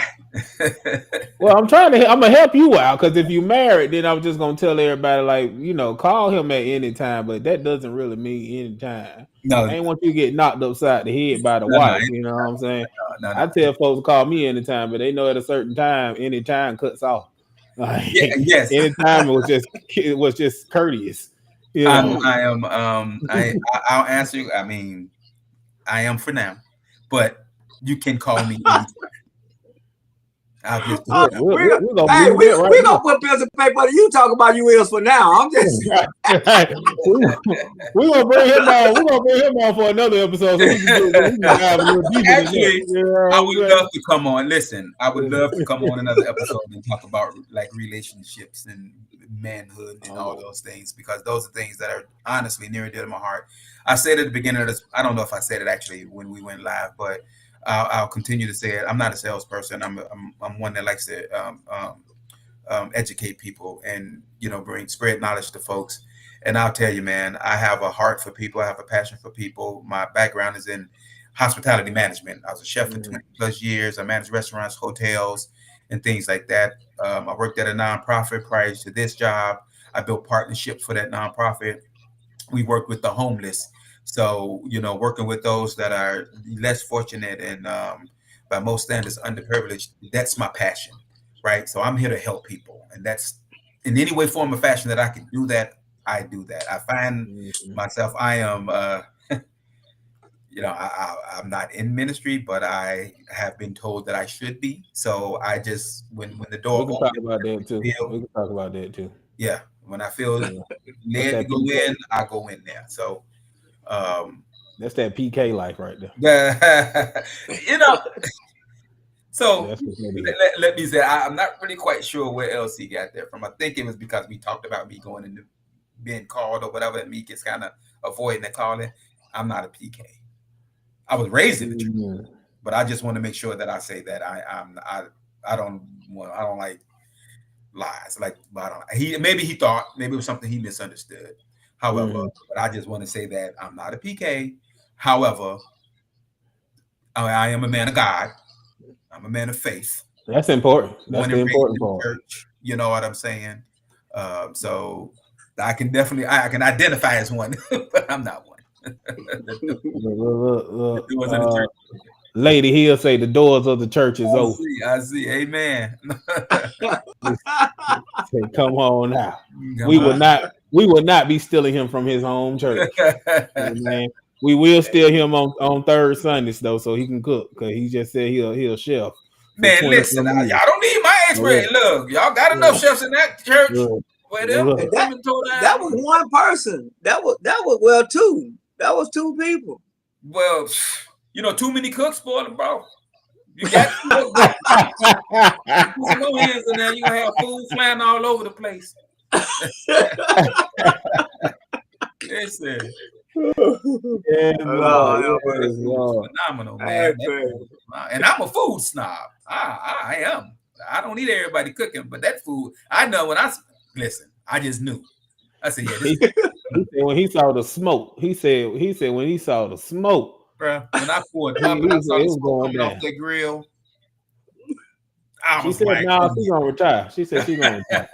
Well, I'm gonna help you out because if you married, then I'm just gonna tell everybody like, call him at any time, but that doesn't really mean any time. I No, ain't want you to get knocked upside the head by the no, no, wife, you know what I'm saying? no, I no. tell folks to call me anytime, but they know at a certain time, any time cuts off. Yeah, Like yes. anytime it was just courteous, you I'm, know. I am. I'll answer you. I mean, I am for now, but you can call me anytime. I'll just put Uh, We're, it we're, we we're go, we're gonna hey, leave that right we there. gonna put pencil and paper. You talk about you is for now. I'm just We're gonna bring him on. We're gonna bring him on for another episode so we can dive a little deeper than that. Actually, You know I what I'm would saying? love to come on. Listen, I would love to come on another episode and talk about like relationships and manhood and all Oh, those things, because those are things that are honestly near and dear to my heart. I said at the beginning of this, I don't know if I said it actually when we went live, but I'll continue to say it. I'm not a salesperson. I'm one that likes to educate people and bring spread knowledge to folks. And I'll tell you, man, I have a heart for people. I have a passion for people. My background is in hospitality management. I was a chef for mm, 20 plus years. I managed restaurants, hotels, and things like that. I worked at a nonprofit prior to this job. I built partnerships for that nonprofit. We work with the homeless. So, working with those that are less fortunate and by most standards underprivileged, that's my passion, right? So I'm here to help people. And that's in any way, form, or fashion that I can do that, I do that. I find mm. myself, I am, I'm not in ministry, but I have been told that I should be. So I just, when the door We can talk opens, about that too. feel, We can talk about that too. yeah, when I feel Yeah. That's led to that go PK. in, I go in there. So, um, That's that PK life right there. you know, so That's what that is. let me say, I'm not really quite sure where else he got that from. I think it was because we talked about me going into being called or whatever, and me just kind of avoiding the calling. I'm not a PK. I was raised in the church, Mm, but I just want to make sure that I say that I don't like lies. Like, but I don't. Maybe he thought, maybe it was something he misunderstood. However, mhm. but I just want to say that I'm not a PK. However, I am a man of God. I'm a man of faith. That's important. That's Born the and raised important in the part. church. You know what I'm saying? So I can definitely I can identify as one, but I'm not one. The Look, doors of the church. Lady Hill say the doors of the church is I open. see. I see. Amen. Say, come on now. Come We on. will not. We will not be stealing him from his home church. Amen. We will steal him on third Sundays though, so he can cook. Cause he just said he'll chef for Man, 20 listen, some y'all years. don't need my Look, experience. Look, y'all got enough look, chefs in that church look, where them look. that women tore that down. was one person. That was well two. That was two people. Well, too many cooks spoil it, bro. You got you put some more hands in there, you gonna have food flying all over the place. Listen, Yes, Lord. Lord, That Yes, food was Lord. phenomenal, man. that's That crazy. food and I'm a food snob. I am. I don't need everybody cooking, but that food, I know when listen, I just knew. I said, yeah, this, He said when he saw the smoke, he said when he saw the smoke, bro. When I poured up and I he said saw it the was smoke going coming off down. that grill, I She was said, like, "Nah, oh she's gonna retire." She said she's gonna retire.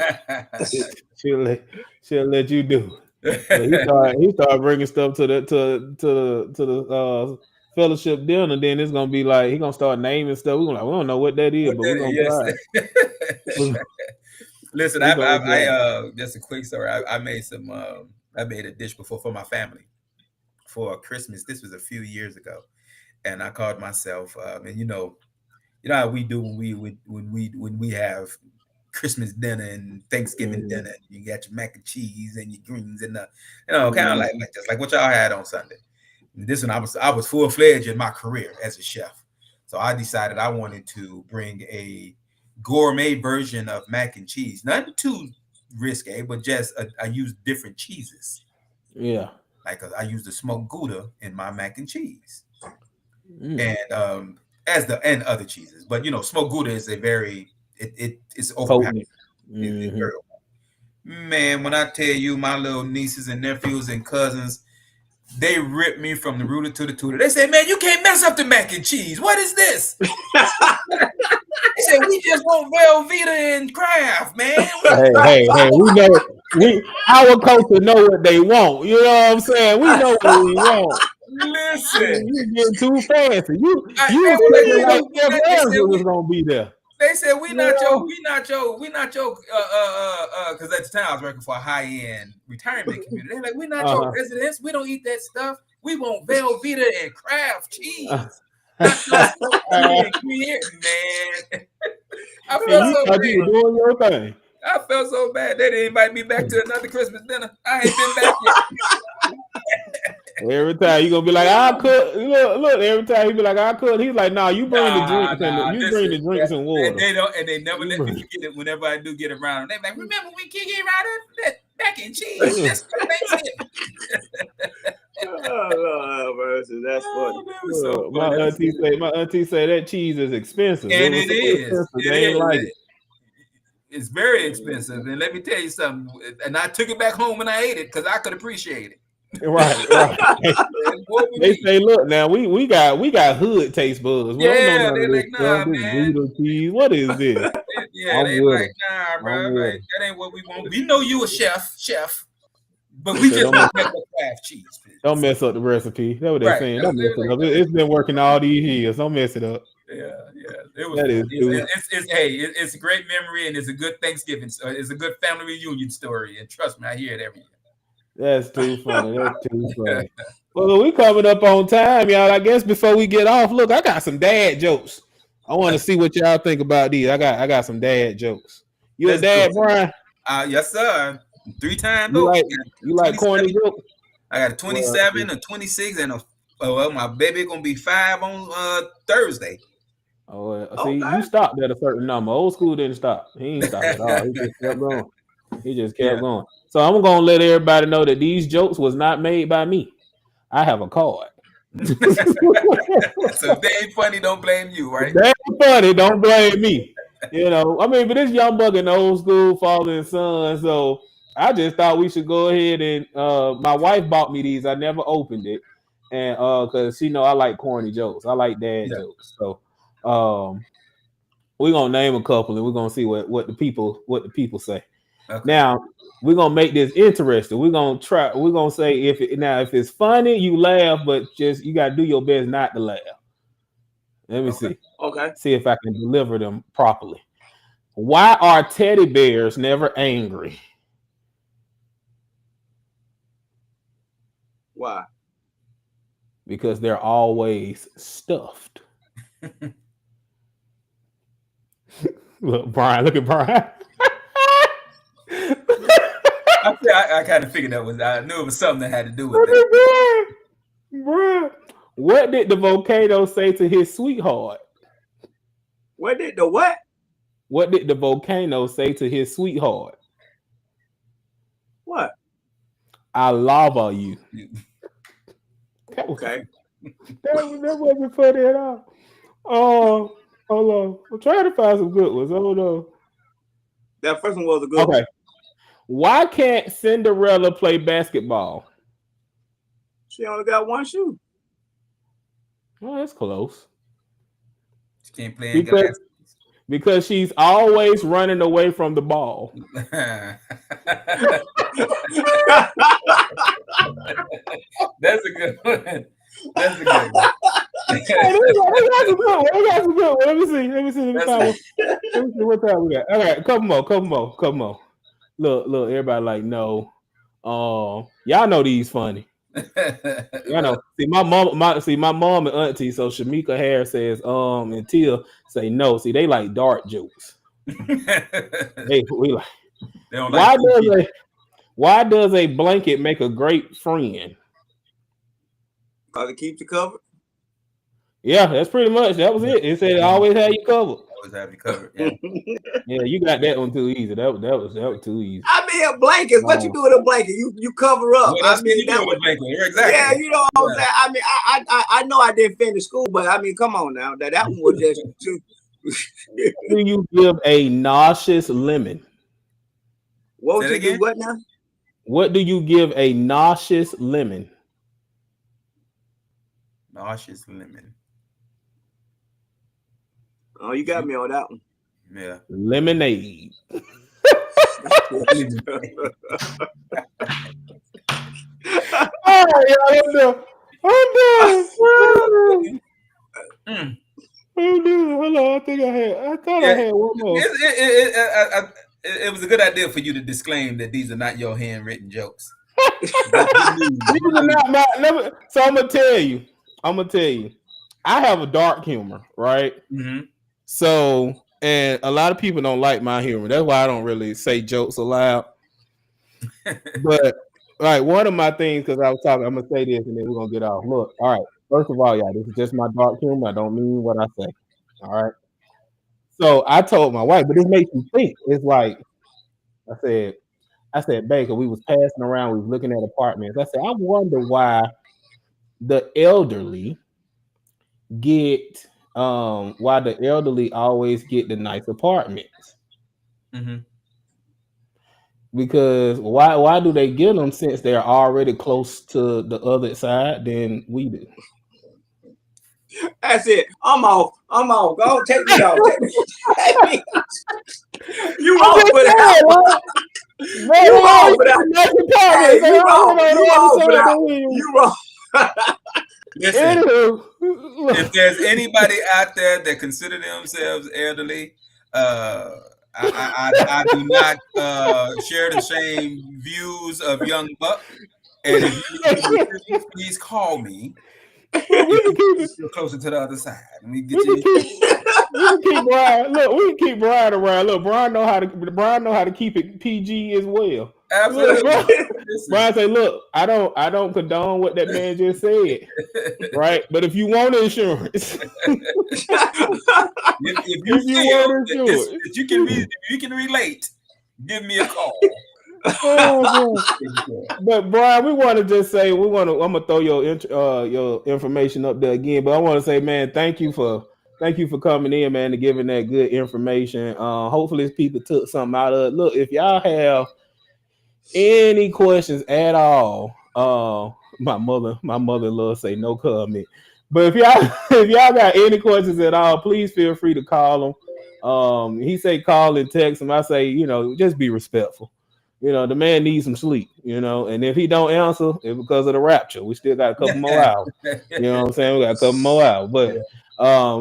She'll let she'll let you do. But yeah. he started bringing stuff to the fellowship dinner. Then it's gonna be like he gonna start naming stuff. We don't know what that is, What but we're that gonna is, try it. yes. Listen, We gonna try it. just a quick story. I made some. I made a dish before for my family for Christmas. This was a few years ago, and I called myself. And you know how we do when we have Christmas dinner and Thanksgiving Mhm, dinner. You got your mac and cheese and your greens and kind of mhm. like just like what y'all had on Sunday. And this one I was full fledged in my career as a chef, so I decided I wanted to bring a gourmet version of mac and cheese. Nothing too risque, but just I used different cheeses. Yeah. Like I used the smoked Gouda in my mac and cheese, Mm. and and other cheeses. But smoked Gouda is a very it's overpowering. Potent. It's Hmm. very man. When I tell you, my little nieces and nephews and cousins, they ripped me from the rooter to the tutor. They said, "Man, you can't mess up the mac and cheese. What is this?" They said, "We just want Velveeta and Kraft, man. Hey, we know our culture know what they want. You know what I'm saying? We know what we want. Listen." You getting too fancy. You They was were like, cooking like Chef they said Ramsay was gonna be there. they said we You not your know? because at the time I was working for a high end retirement community. They're like, we not your Uh-huh. residents. We don't eat that stuff. We want Velveeta and Kraft Uh, cheese, not no smoked Gouda and Gruyere, man. I and felt you so thought you bad. were doing your thing. I felt so bad. They didn't invite me back to another Christmas dinner. I ain't been back yet. Every time you gonna be like, I'll cook. Look, every time he be like, I'll cook. He's like, nah, you bring the drinks and you bring Listen, the drinks and and water. they don't, and they never You let me bring forget it. Whenever I do get around, they're like, "Remember when Kiki around that mac and cheese look, just for Thanksgiving?" Oh, Lord, mercy. That's funny. Oh, that was so my funny. my auntie say that cheese is expensive. It And was it so is, expensive. They ain't like it. It's very expensive. And let me tell you something. And I took it back home and I ate it because I could appreciate it. Right. It worked with They me. say, look, now we got hood taste buds. We don't know Yeah, none of they're this like, stuff. nah, This man. Gouda cheese. What is this? Yeah, I'm they with like, them. nah, bro. I'm with Like them. that ain't what we want. We know you a chef, but They we say just want regular Kraft cheese, don't please. mess up the recipe. That's what they Right. saying. That's Don't what mess they were it like. up. It's been working all these years. Don't mess it up. Yeah. It was That is fun. too. It's a great memory and it's a good Thanksgiving. It's a good family reunion story. And trust me, I hear it every That's too funny. That's too year. funny. Well, we coming up on time, y'all. I guess before we get off, look, I got some dad jokes. I want to see what y'all think about these. I got some dad jokes. You a Let's do dad, it. Brian? Yes, sir. 3 times You over. like you like corny jokes? I got a Well, 27, a 26, and well, my baby gonna be 5 on Thursday. see, Okay. you stopped at a certain number. Old school didn't stop. He ain't stop at all. He just kept going. He just kept Yeah. going. So I'm gonna let everybody know that these jokes was not made by me. I have a card. So if they ain't funny, don't blame you, right? That's funny. Don't blame me. I mean, but this young buck in the old school father and son. So I just thought we should go ahead and my wife bought me these. I never opened it. And because she know I like corny jokes. I like dad Yeah. jokes. So we're gonna name a couple and we're gonna see what the people say. Okay. Now we're gonna make this interesting. We're gonna say if it's funny, you laugh, but just you gotta do your best not to laugh. Let me Okay. see. Okay. See if I can deliver them properly. Why are teddy bears never angry? Why? Because they're always stuffed. Look, Brian, look at Brian. I kind of figured I knew it was something that had to do with Look that. at Brian. What did the volcano say to his sweetheart? What did the what? What did the volcano say to his sweetheart? What? I lava you. Okay. That wasn't funny at all. Oh, hold on. I'm trying to find some good ones. Hold on. That first one was a good Okay. one. Why can't Cinderella play basketball? She only got one shoe. Oh, that's close. She can't play in Because glass. because she's always running away from the ball. That's a good one. That's a good one. Hey, we got some good one. We got some good one. Let me see. Let me see. Let me find one. Let me see what time we got. All right, couple more. Look, everybody like no. Y'all know these funny. You know, see my mom and auntie. So Shamika Harris says, and Tia say no. See, they like dark jokes. We like. They don't like Why does a blanket make a great friend? Because it keeps you covered. Yeah, that's pretty much. That was it. It said always have you covered. always have you covered. Yeah. Yeah, you got that one too easy. That was too easy. I mean, a blanket. What you do with a blanket? You cover up. What I else can mean, you do with a blanket? Exactly. yeah, you know what I'm saying. I mean, I know I didn't finish school, but I mean, come on now. That one was just too. Do you give a nauseous lemon? What would you do? What now? What do you give a nauseous lemon? Nauseous lemon. Oh, you got me on that one. Yeah. Lemonade. All right, I'm done. Hold on. I thought I had one more. It was a good idea for you to disclaim that these are not your handwritten jokes. So I'm gonna tell you. I have a dark humor, right? Mm-hmm. So, and a lot of people don't like my humor. That's why I don't really say jokes aloud. But right, one of my things, because I was talking, I'm gonna say this and then we're gonna get off. Look, all right. First of all, y'all, this is just my dark humor. I don't mean what I say. All right. So I told my wife, but this makes you think. It's like I said, Baker, we was passing around, we was looking at apartments. I said, I wonder why the elderly always get the nice apartments. Mm-hmm. Because why do they get them since they're already close to the other side than we do? That's it. I'm off. Go take me off. You off for that. You wrong for that. You wrong. Listen, if there's anybody out there that consider themselves elderly, I do not share the same views of Young Buck. And if you please call me. You're closer to the other side. We can keep Brian. Look, we can keep Brian around. Look, Brian know how to keep it PG as well. Absolutely. Look, Brian say, "Look, I don't condone what that man just said, right? But if you want insurance, if you feel that you can relate, give me a call." But Brian, we want to just say I'm gonna throw your information up there again. But I want to say, man, thank you for coming in, man, and giving that good information. Hopefully, people took something out of it. Look, if y'all have any questions at all, my mother-in-law say no comment. But if y'all got any questions at all, please feel free to call them. He say call and text him. I say, just be respectful. The man needs some sleep, and if he don't answer, it's because of the rapture. We still got a couple more hours. You know what I'm saying? We got a couple more hours. But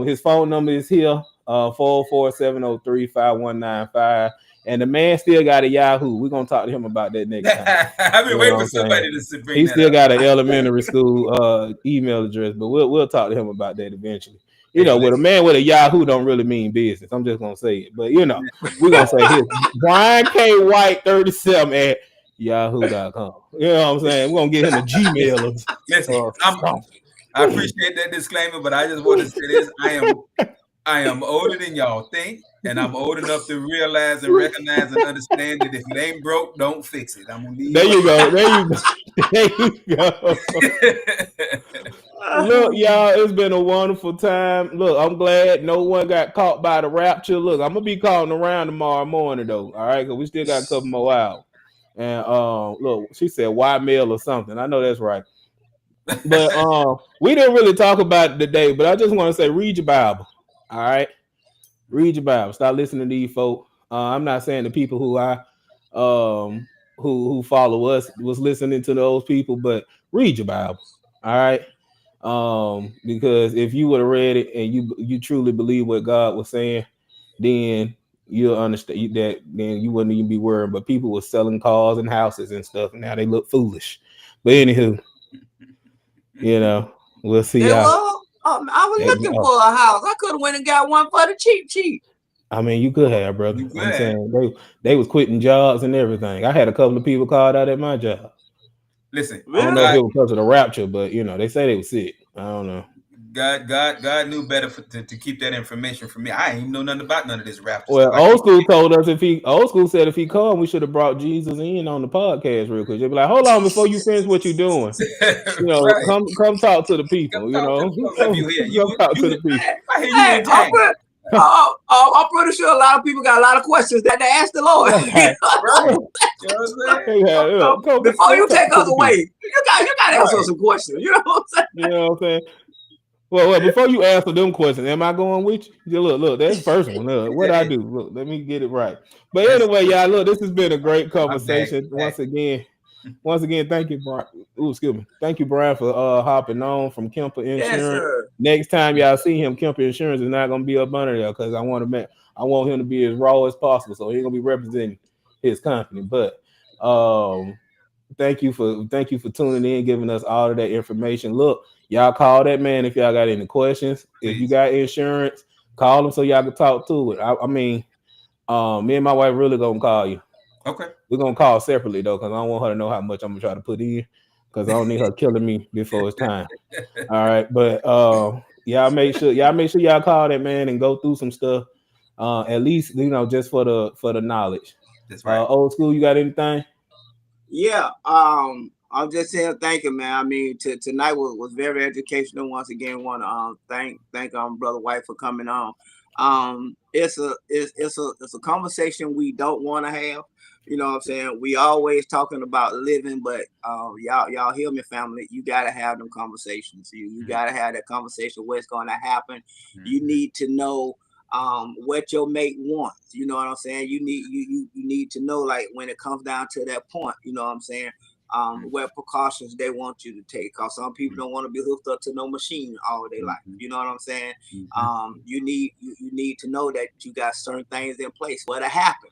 his phone number is here, 447035195. And the man still got a Yahoo. We're gonna talk to him about that next time. I've been waiting for somebody to bring he still got an elementary school email address, but we'll talk to him about that eventually. With a man with a Yahoo don't really mean business. I'm just gonna say it. But we're gonna say his Brian K. White 37 at yahoo.com. You know what I'm saying? We're gonna get him a Gmail. Listen, I appreciate that disclaimer, but I just want to say this. I am older than y'all think. And I'm old enough to realize and recognize and understand that if it ain't broke, don't fix it. I'm gonna leave There you you go. There you go. There you go. Look, y'all, it's been a wonderful time. Look, I'm glad no one got caught by the rapture. Look, I'm gonna be calling around tomorrow morning though. All right, because we still got a couple more hours. And look, she said why mail or something. I know that's right. But we didn't really talk about it today, but I just want to say read your Bible. All right. Read your Bible. Stop listening to these folk. I'm not saying the people who I who follow us was listening to those people, but read your Bible. All right. Because if you would have read it and you truly believe what God was saying, then you'll understand that then you wouldn't even be worried. But people were selling cars and houses and stuff, and now they look foolish. But anywho, we'll see They y'all. were. I was looking for a house. I could have went and got one for the cheap. I mean, you could have, brother. You could I'm have. saying they was quitting jobs and everything. I had a couple of people called out at my job. Listen, I don't know if it was because of the rapture, but they say they were sick. I don't know. God knew better to keep that information from me. I ain't even know nothing about none of this rapture Well, stuff. old school told us old school said if he come, we should have brought Jesus in on the podcast real quick. They'd be like, hold on before you finish what you're doing. Right. Come talk to the people. Come talk To the people. I hear you in town. I'm pretty sure a lot of people got a lot of questions that they ask the Lord. Right. You know what I'm saying? Before you take us away, you got to answer some questions. You know what I'm saying? You know what I'm saying? Well, before you answer them questions, am I going with you? Look, that's the first one. What I do? Look, let me get it right. But anyway, y'all, look, this has been a great conversation. Once again, thank you, Brian. Excuse me. Thank you, Brian, for hopping on from Kemper Insurance. Yes, sir. Next time y'all see him, Kemper Insurance is not gonna be up under there because I want him to be as raw as possible. So he's gonna be representing his company. But thank you for tuning in, giving us all of that information. Look, y'all call that man if y'all got any questions. Please. If you got insurance, call him so y'all can talk to it. I mean, me and my wife really gonna call you. Okay. We're gonna call separately though, because I don't want her to know how much I'm gonna try to put in, because I don't need her killing me before it's time. All right, but y'all make sure y'all call that man and go through some stuff. At least just for the knowledge. That's right. Old school, you got anything? Yeah. I'm just saying thank you, man. I mean, tonight was very educational. Once again, want to thank Brother White for coming on. It's a conversation we don't want to have. You know what I'm saying? We always talking about living, but y'all hear me, family. You gotta have them conversations. You gotta have that conversation. What's going to happen? You need to know what your mate wants. You know what I'm saying? You need to know, like, when it comes down to that point. You know what I'm saying? What precautions they want you to take, because some people don't want to be hooked up to no machine all day life. You know what I'm saying? You need to know that you got certain things in place. What'll happen?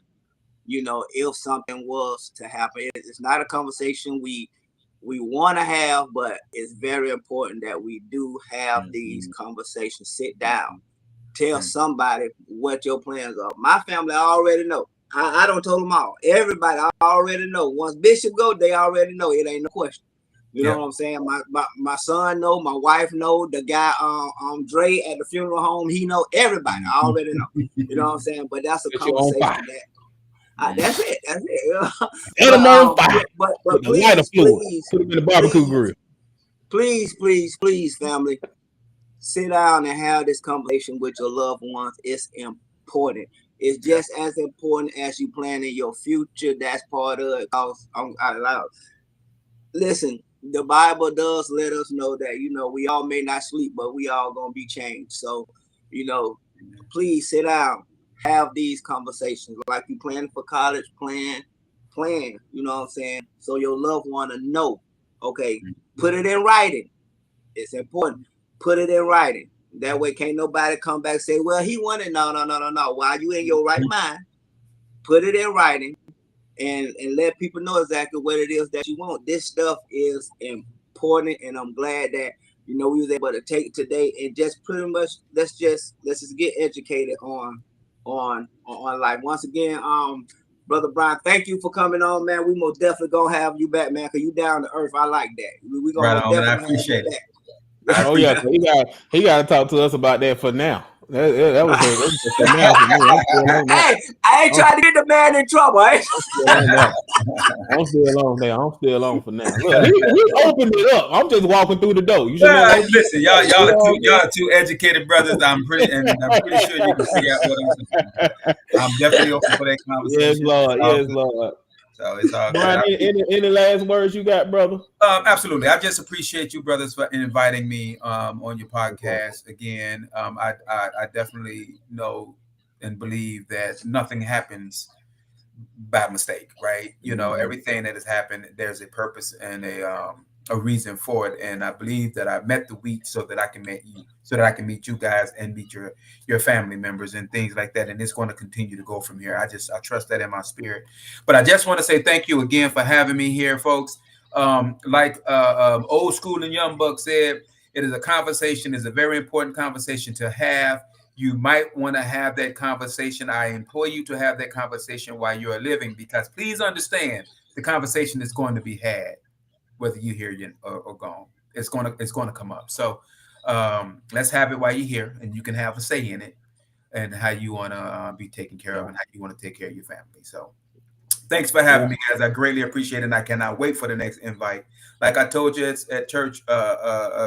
If something was to happen, it's not a conversation we want to have, but it's very important that we do have these conversations. Sit down, tell somebody what your plans are. My family already know. I don't tell them all. Everybody already know. Once Bishop go, they already know. It ain't no question. You know what I'm saying? My son know. My wife know. The guy Dre at the funeral home, he know. Everybody already know. You know what I'm saying? But that's a conversation that. That's it. But please, put him in the barbecue grill. Please, family, sit down and have this conversation with your loved ones. It's important. It's just as important as you planning your future. That's part of it. Listen, the Bible does let us know that we all may not sleep, but we all gonna be changed. So please sit down. Have these conversations like you planning for college. Plan. You know what I'm saying? So your loved one to know. Okay, put it in writing. It's important. Put it in writing. That way, can't nobody come back and say, "Well, he wanted." No. While you in your right mind, put it in writing, and let people know exactly what it is that you want. This stuff is important, and I'm glad that we was able to take it today and just pretty much let's just get educated on life. Once again, Brother Brian, thank you for coming on, man. We most definitely gonna have you back, man, because you down to earth. I like that. We gonna definitely I appreciate it. Oh yeah, he got to talk to us about that for now. That was for now for me. I'm still on that. Hey, I ain't I'm, trying to get the man in trouble. I'm still on that. I'm still on there. I'm still on for now. Look, he opened it up. I'm just walking through the door. You should have Well, been opening listen, the door. You know what y'all are two educated brothers. I'm pretty sure you can figure out what I'm saying. I'm definitely open for that Yes, conversation. Lord. All Yes, good. Lord. So it's all good. Brian, any last words you got, brother? Absolutely. I just appreciate you, brothers, for inviting me on your podcast again. I definitely know and believe that nothing happens by mistake, right? You know, everything that has happened, there's a purpose and a reason for it. And I believe that I met the wheat so that I can meet you, so that I can meet you guys and meet your family members and things like that. And it's going to continue to go from here. I trust that in my spirit. But I just want to say thank you again for having me here, folks. Like Old School and Young Buck said, it is a conversation, is a very important conversation to have. You might want to have that conversation. I implore you to have that conversation while you are living, because please understand the conversation is going to be had, whether you hear it or gone. It's going to come up. So let's have it while you're here, and you can have a say in it and how you want to be taken care of and how you want to take care of your family. So thanks for having me, guys. I greatly appreciate it, and I cannot wait for the next invite. Like I told you at church,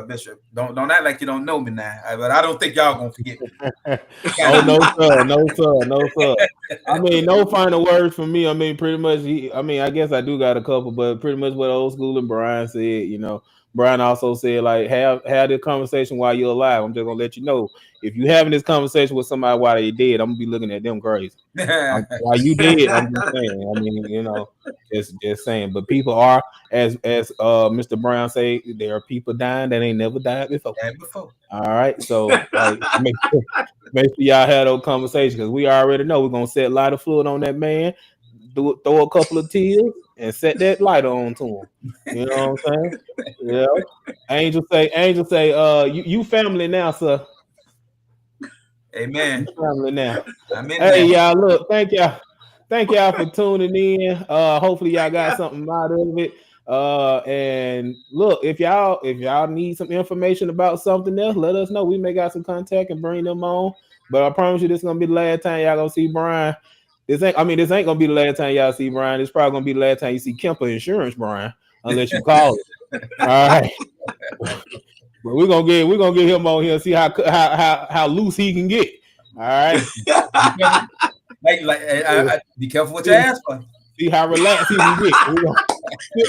Bishop, don't act like you don't know me now, but I don't think y'all gonna forget me. Oh no, sir, no, sir, no, sir. I mean, no final words from me. I mean, pretty much. I guess I do got a couple, but pretty much what Old School and Brian said. You know, Brian also said like have this conversation while you're alive. I'm just gonna let you know if you having this conversation with somebody while they dead, I'm gonna be looking at them crazy. While you dead, I'm just saying. I mean, you know, just saying. But people are, as Mr. Brown say, there are people dying that ain't never died before. And before. All right, so like make sure y'all have those conversations, because we already know we're gonna set a lot of fluid on that man, throw a couple of tears, and set that light on to him. You know what I'm saying? Yeah. Angel say, you family now, sir. Amen. You family now. I'm in Hey there. y'all, look, thank y'all for tuning in. Hopefully y'all got something out of it. And look, if y'all need some information about something else, let us know. We may got some contact and bring them on. But I promise you, this is gonna be the last time y'all gonna see Brian. This ain't gonna be the last time y'all see Brian. It's probably gonna be the last time you see Kemper Insurance, Brian, unless you call it. All right. But we're gonna get him on here and see how loose he can get. All right. Be careful what you ask for. See how relaxed he can get.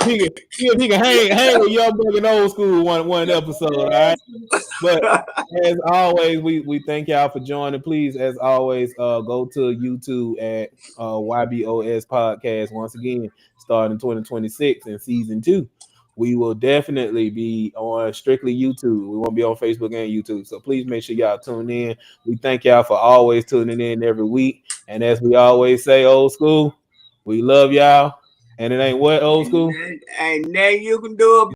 See if he can hang with Young Buck and Old School one episode. All right. But as always, we thank y'all for joining. Please, as always, go to YouTube at YBOS Podcast once again, starting 2026 in season 2. We will definitely be on strictly YouTube. We won't be on Facebook and YouTube. So please make sure y'all tune in. We thank y'all for always tuning in every week. And as we always say, Old School, we love y'all. And it ain't what, Old School? And then you can do it.